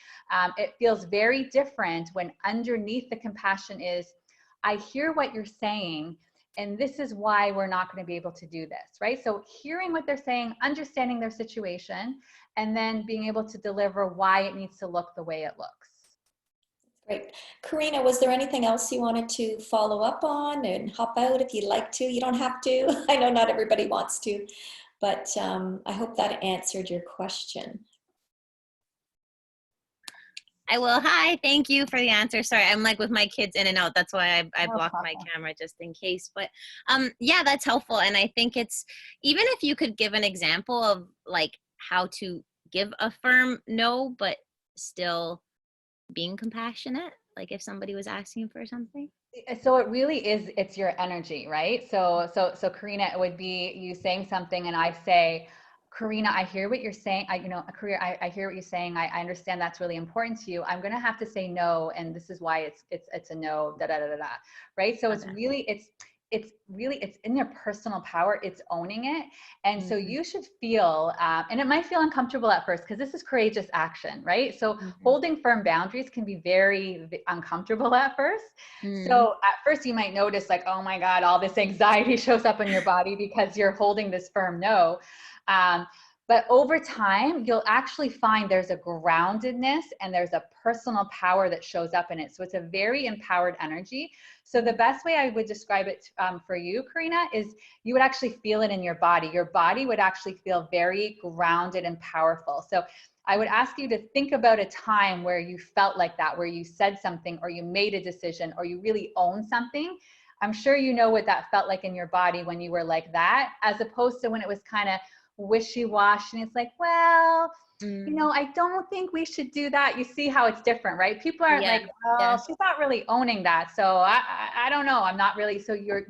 It feels very different when underneath the compassion is, I hear what you're saying And this is why we're not going to be able to do this, right? So hearing what they're saying, understanding their situation, and then being able to deliver why it needs to look the way it looks. Great. Karina, was there anything else you wanted to follow up on and hop out if you'd like to? You don't have to. I know not everybody wants to, but I hope that answered your question. I will. Hi, thank you for the answer. Sorry, I'm like with my kids in and out. That's why I No blocked problem. my camera just in case. But yeah, that's helpful. And I think it's, even if you could give an example of like how to give a firm no, but still being compassionate, like if somebody was asking for something. So it really is, it's your energy, right? So Karina, it would be you saying something and I say, Karina, I hear what you're saying. I hear what you're saying. I understand that's really important to you. I'm going to have to say no. And this is why it's a no, da, da, da, da, da. Right. So it's really, it's in your personal power. It's owning it. And so you should feel, and it might feel uncomfortable at first because this is courageous action, right? So holding firm boundaries can be very uncomfortable at first. So at first you might notice like, oh my God, all this anxiety shows up in your body because you're holding this firm no. But over time, you'll actually find there's a groundedness and there's a personal power that shows up in it. So it's a very empowered energy. So the best way I would describe it for you, Karina, is you would actually feel it in your body. Your body would actually feel very grounded and powerful. So I would ask you to think about a time where you felt like that, where you said something or you made a decision or you really owned something. I'm sure you know what that felt like in your body when you were like that, as opposed to when it was kind of wishy-washy and it's like, well, you know, I don't think we should do that. You see how it's different, right? People aren't like, well, she's not really owning that. So I don't know. I'm not really. So you're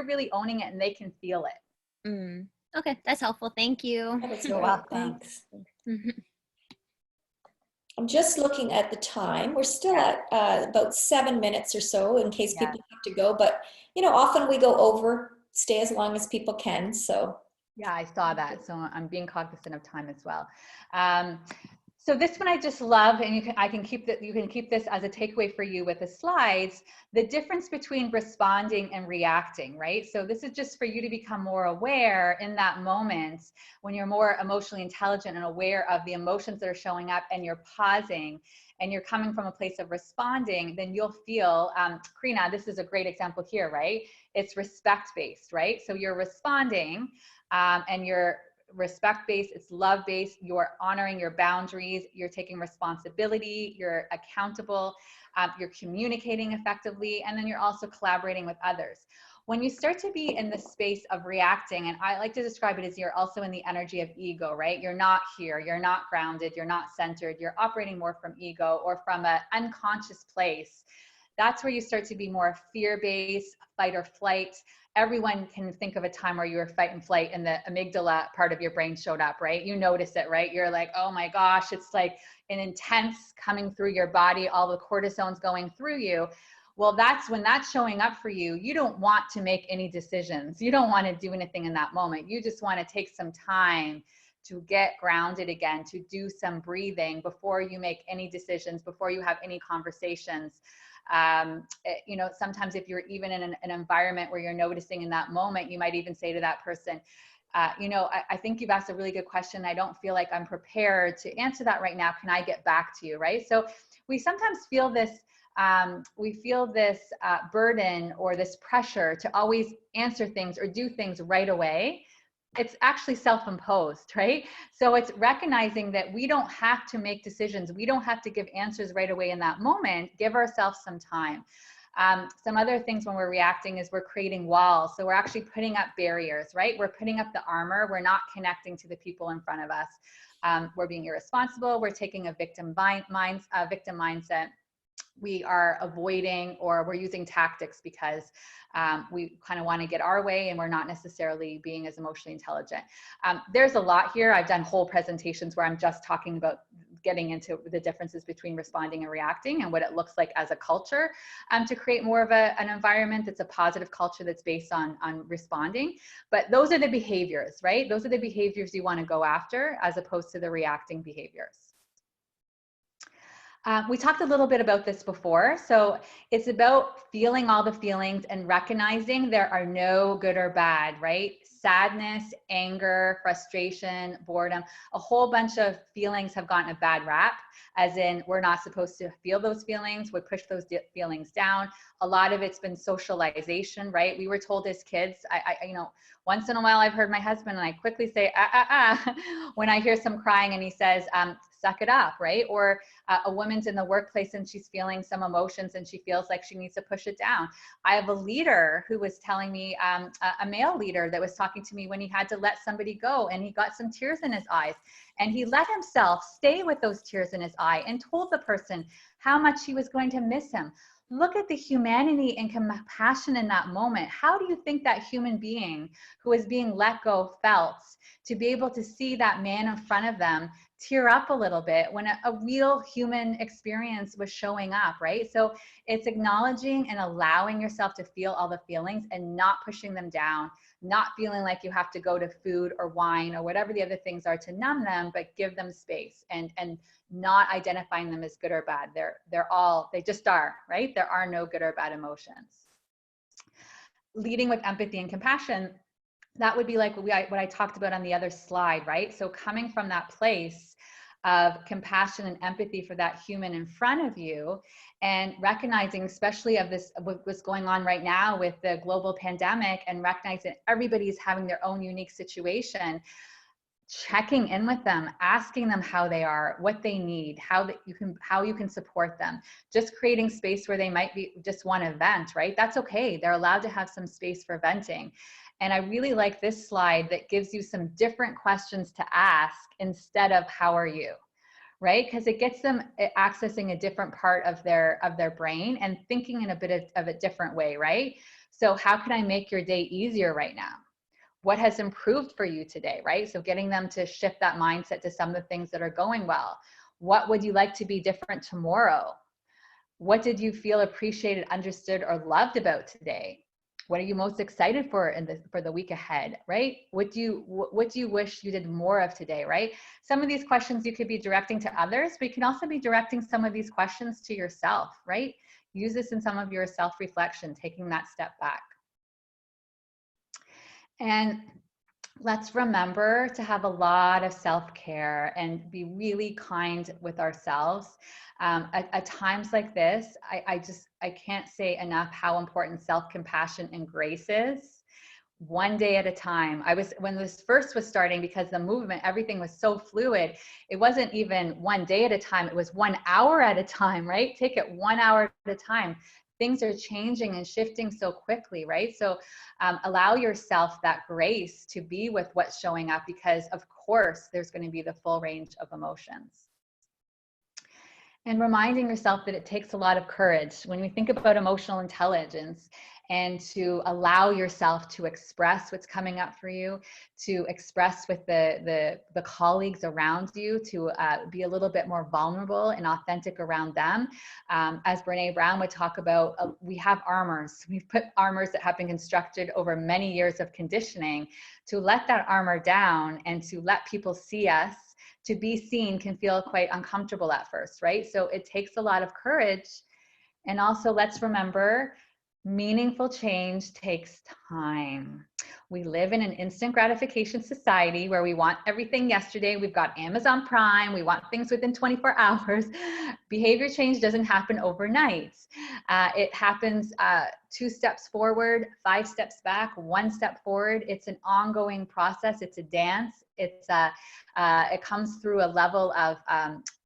really owning it and they can feel it. Okay, that's helpful. Thank you. That was You're great. welcome. Thanks. I'm just looking at the time. We're still at about 7 minutes or so in case people have to go. But, you know, often we go over, stay as long as people can. So yeah, I saw that. So I'm being cognizant of time as well. So this one I just love, and you can keep this as a takeaway for you with the slides, the difference between responding and reacting, right? So this is just for you to become more aware in that moment when you're more emotionally intelligent and aware of the emotions that are showing up and you're pausing and you're coming from a place of responding, then you'll feel, Karina, this is a great example here, right? It's respect-based, right? So you're responding and you're respect-based, it's love-based, you're honoring your boundaries, you're taking responsibility, you're accountable, you're communicating effectively, and then you're also collaborating with others. When you start to be in the space of reacting, and I like to describe it as you're also in the energy of ego, right? You're not here, you're not grounded, you're not centered, you're operating more from ego or from an unconscious place. That's where you start to be more fear-based, fight or flight. Everyone can think of a time where you were fight and flight and the amygdala part of your brain showed up, right? You notice it, right? You're like, oh my gosh, it's like an intense coming through your body, all the cortisone's going through you. Well, that's when that's showing up for you. You don't want to make any decisions. You don't want to do anything in that moment. You just want to take some time to get grounded again, to do some breathing before you make any decisions, before you have any conversations. You know, sometimes if you're even in an environment where you're noticing in that moment, you might even say to that person, you know, I think you've asked a really good question. I don't feel like I'm prepared to answer that right now. Can I get back to you? Right. So we sometimes feel this, burden or this pressure to always answer things or do things right away. It's actually self-imposed, right? So it's recognizing that we don't have to make decisions. We don't have to give answers right away in that moment. Give ourselves some time. Some other things when we're reacting is we're creating walls. So we're actually putting up barriers, right? We're putting up the armor. We're not connecting to the people in front of us. We're being irresponsible. We're taking a victim mindset. We are avoiding or we're using tactics because we kind of want to get our way and we're not necessarily being as emotionally intelligent. There's a lot here. I've done whole presentations where I'm just talking about getting into the differences between responding and reacting and what it looks like as a culture to create more of an environment that's a positive culture that's based on responding. But those are the behaviors, right? Those are the behaviors you want to go after as opposed to the reacting behaviors. We talked a little bit about this before. So it's about feeling all the feelings and recognizing there are no good or bad, right? Sadness, anger, frustration, boredom, a whole bunch of feelings have gotten a bad rap, as in we're not supposed to feel those feelings. We push those feelings down. A lot of it's been socialization, right? We were told as kids, once in a while I've heard my husband and I quickly say, when I hear some crying and he says, suck it up, right? Or a woman's in the workplace and she's feeling some emotions and she feels like she needs to push it down. I have a leader who was telling me, a male leader that was talking to me when he had to let somebody go and he got some tears in his eyes and he let himself stay with those tears in his eye and told the person how much he was going to miss him. Look at the humanity and compassion in that moment. How do you think that human being who is being let go felt to be able to see that man in front of them tear up a little bit when a real human experience was showing up, right? So it's acknowledging and allowing yourself to feel all the feelings and not pushing them down, not feeling like you have to go to food or wine or whatever the other things are to numb them, but give them space and not identifying them as good or bad. They just are, right? There are no good or bad emotions. Leading with empathy and compassion, that would be like what I talked about on the other slide, right? So coming from that place of compassion and empathy for that human in front of you and recognizing, especially of this, what's going on right now with the global pandemic, and recognizing everybody's having their own unique situation, checking in with them, asking them how they are, what they need, how you can support them, just creating space where they might just want to vent, right? That's okay. They're allowed to have some space for venting. And I really like this slide that gives you some different questions to ask instead of how are you, right? Because it gets them accessing a different part of their brain and thinking in a bit of a different way, right? So how can I make your day easier right now? What has improved for you today, right? So getting them to shift that mindset to some of the things that are going well. What would you like to be different tomorrow? What did you feel appreciated, understood, or loved about today? What are you most excited for for the week ahead, right? What do you wish you did more of today, right? Some of these questions you could be directing to others, but you can also be directing some of these questions to yourself, right? Use this in some of your self-reflection, taking that step back. And let's remember to have a lot of self-care and be really kind with ourselves. At times like this, I can't say enough how important self-compassion and grace is. One day at a time. When this first was starting, because the movement, everything was so fluid, it wasn't even one day at a time, it was 1 hour at a time, right? Take it 1 hour at a time. Things are changing and shifting so quickly, right? So allow yourself that grace to be with what's showing up, because of course there's going to be the full range of emotions. And reminding yourself that it takes a lot of courage when we think about emotional intelligence, and to allow yourself to express what's coming up for you, to express with the colleagues around you, to be a little bit more vulnerable and authentic around them. As Brene Brown would talk about, we have armors. We've put armors that have been constructed over many years of conditioning. To let that armor down and to let people see us, to be seen, can feel quite uncomfortable at first, right? So it takes a lot of courage. And also, let's remember, meaningful change takes time. We live in an instant gratification society where we want everything yesterday. We've got Amazon Prime. We want things within 24 hours. Behavior change doesn't happen overnight. It happens 2 steps forward, 5 steps back, 1 step forward. It's an ongoing process. It's a dance. It comes through a level of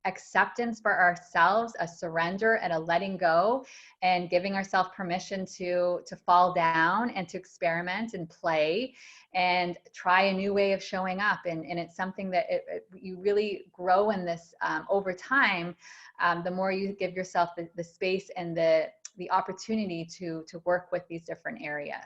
acceptance for ourselves, a surrender and a letting go, and giving ourselves permission to fall down and to experiment and play and try a new way of showing up. And it's something that you really grow in this over time. The more you give yourself the space and the opportunity to work with these different areas.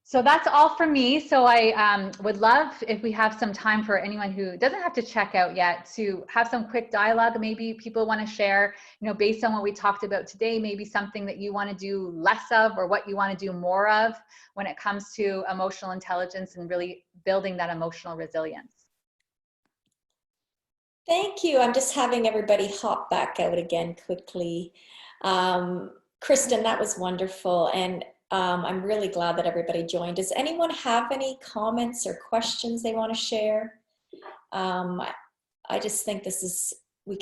So that's all from me. So I would love if we have some time for anyone who doesn't have to check out yet to have some quick dialogue. Maybe people want to share, based on what we talked about today, maybe something that you want to do less of or what you want to do more of when it comes to emotional intelligence and really building that emotional resilience. Thank you. I'm just having everybody hop back out again quickly. Kristen, that was wonderful. And I'm really glad that everybody joined. Does anyone have any comments or questions they want to share? I just think this is, we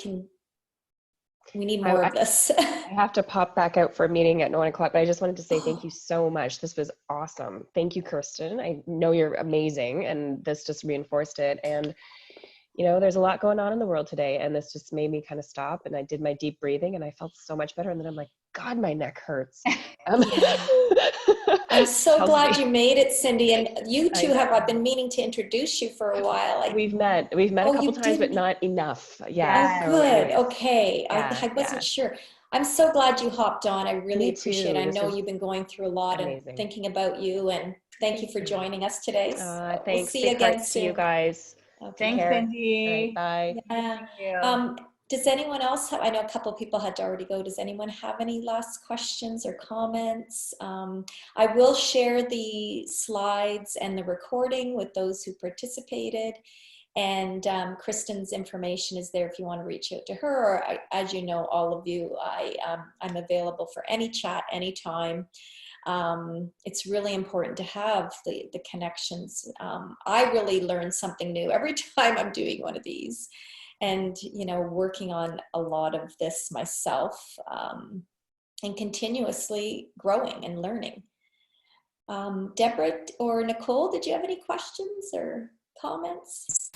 need more of this. I have to pop back out for a meeting at 9 o'clock, but I just wanted to say thank you so much. This was awesome. Thank you, Kristen. I know you're amazing, and this just reinforced it. And, you know, there's a lot going on in the world today, and this just made me kind of stop, and I did my deep breathing, and I felt so much better. And then I'm like, God, my neck hurts. I'm so glad you made it, Cindy. And you two I've been meaning to introduce you for a while. We've met a couple times, but not enough. Yeah. Oh, good. Okay. I wasn't sure. I'm so glad you hopped on. I really appreciate it. I know you've been going through a lot and thinking about you, and thank you for joining us today. Thanks. We'll see you again soon. See you guys. Thanks, Cindy. Right, bye. Yeah. Thank you. Does anyone else have, I know a couple of people had to already go. Does anyone have any last questions or comments? I will share the slides and the recording with those who participated. And Kristen's information is there if you want to reach out to her. Or as you know, all of you, I'm available for any chat, anytime. It's really important to have the connections. I really learn something new every time I'm doing one of these. And, you know, working on a lot of this myself and continuously growing and learning. Deborah or Nicole, did you have any questions or comments?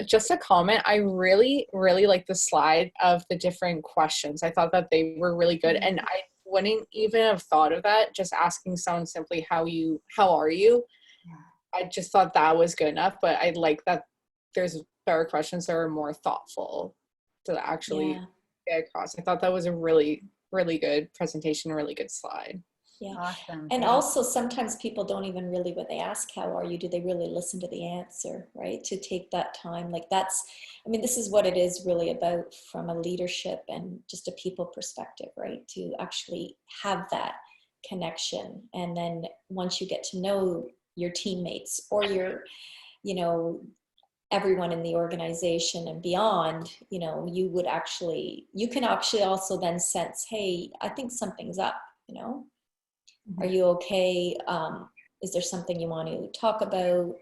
Just a comment. I really, really like the slide of the different questions. I thought that they were really good. And I wouldn't even have thought of that, just asking someone simply, how are you? I just thought that was good enough, but I like that there's better questions that are more thoughtful to actually get across. I thought that was a really, really good presentation, really good slide. Yeah. Awesome. And also sometimes people don't even really, when they ask, how are you, do they really listen to the answer, right? To take that time. Like that's, I mean, this is what it is really about from a leadership and just a people perspective, right? To actually have that connection. And then once you get to know your teammates or your, you know, everyone in the organization and beyond, you know, you can actually also then sense, hey, I think something's up, you know? Are you okay? Is there something you want to talk about?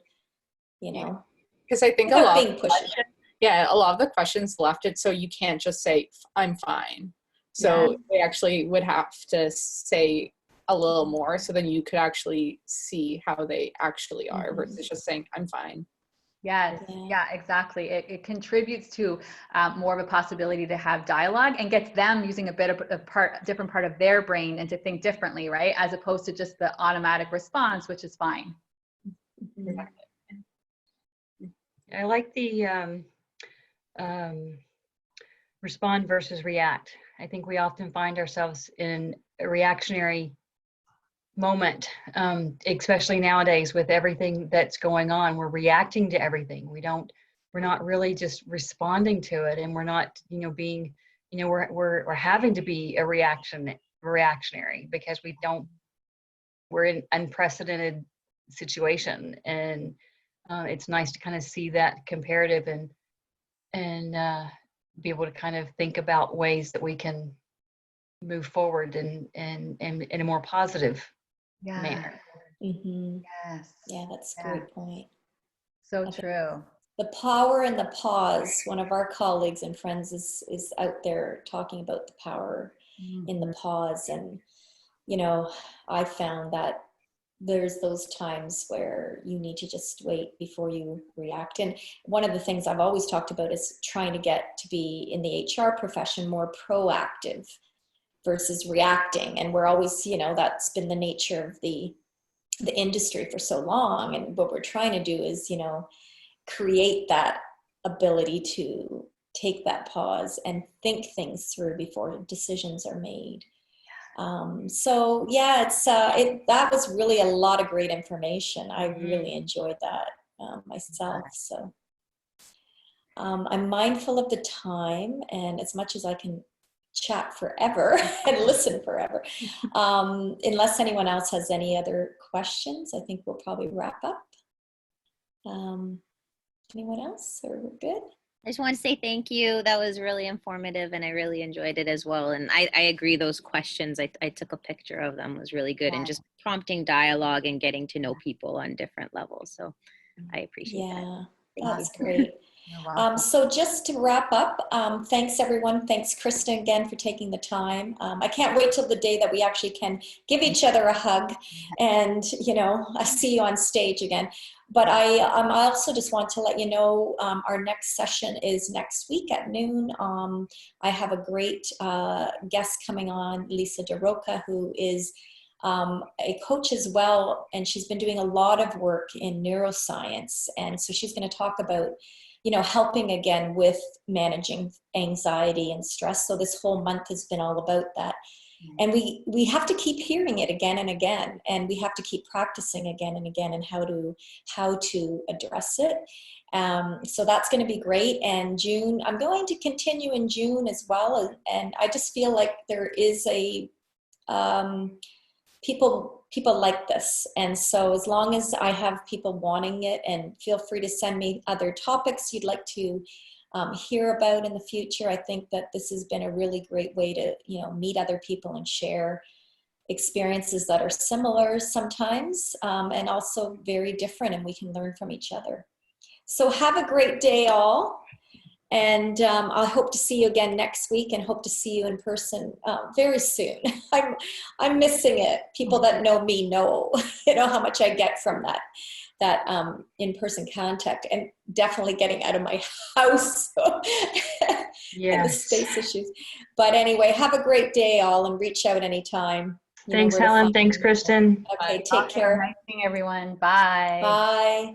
You know, because I think a lot of the questions left it so you can't just say I'm fine. So they actually would have to say a little more, so then you could actually see how they actually are versus just saying I'm fine. Yes, yeah, exactly. It contributes to more of a possibility to have dialogue and gets them using a bit of a different part of their brain and to think differently, right? As opposed to just the automatic response, which is fine. I like the respond versus react. I think we often find ourselves in a reactionary moment, especially nowadays with everything that's going on. We're reacting to everything. We're not really just responding to it, and we're not, you know, being, you know, we're having to be a reactionary because we're in unprecedented situation, and it's nice to kind of see that comparative and be able to kind of think about ways that we can move forward and in a more positive manner. Yes. Yeah, that's a great point. So true. The power in the pause. One of our colleagues and friends is out there talking about the power in the pause. And, you know, I found that there's those times where you need to just wait before you react. And one of the things I've always talked about is trying to get to be in the HR profession more proactive versus reacting. And we're always, you know, that's been the nature of the industry for so long. And what we're trying to do is, you know, create that ability to take that pause and think things through before decisions are made. So yeah, it's that was really a lot of great information. I really enjoyed that myself. So I'm mindful of the time, and as much as I can chat forever and listen forever, unless anyone else has any other questions, I think we'll probably wrap up. Anyone else, or we're good? I just want to say thank you. That was really informative and I really enjoyed it as well. And I agree, those questions, I took a picture of them, was really good, and just prompting dialogue and getting to know people on different levels. So I appreciate that. Yeah, Thank that's you. great. You're welcome. So just to wrap up, thanks everyone. Thanks Kristen again for taking the time. I can't wait till the day that we actually can give each other a hug and, you know, I see you on stage again. But I also just want to let you know our next session is next week at noon. I have a great guest coming on, Lisa DeRoca, who is a coach as well, and she's been doing a lot of work in neuroscience. And so she's going to talk about, you know, helping again with managing anxiety and stress. So this whole month has been all about that. And we have to keep hearing it again and again, and we have to keep practicing again and again, and how to address it. So that's going to be great. And June, I'm going to continue in June as well. And I just feel like there is a people like this, and so as long as I have people wanting it, and feel free to send me other topics you'd like to hear about in the future. I think that this has been a really great way to, you know, meet other people and share experiences that are similar sometimes, and also very different, and we can learn from each other. So have a great day all. And I hope to see you again next week, and hope to see you in person very soon. I'm missing it. People that know me know, you know, how much I get from that in-person contact, and definitely getting out of my house and the space issues. But anyway, have a great day all, and reach out anytime. Thanks, Helen. Thanks, Kristen. Okay, take care. Nice seeing everyone. Bye. Bye.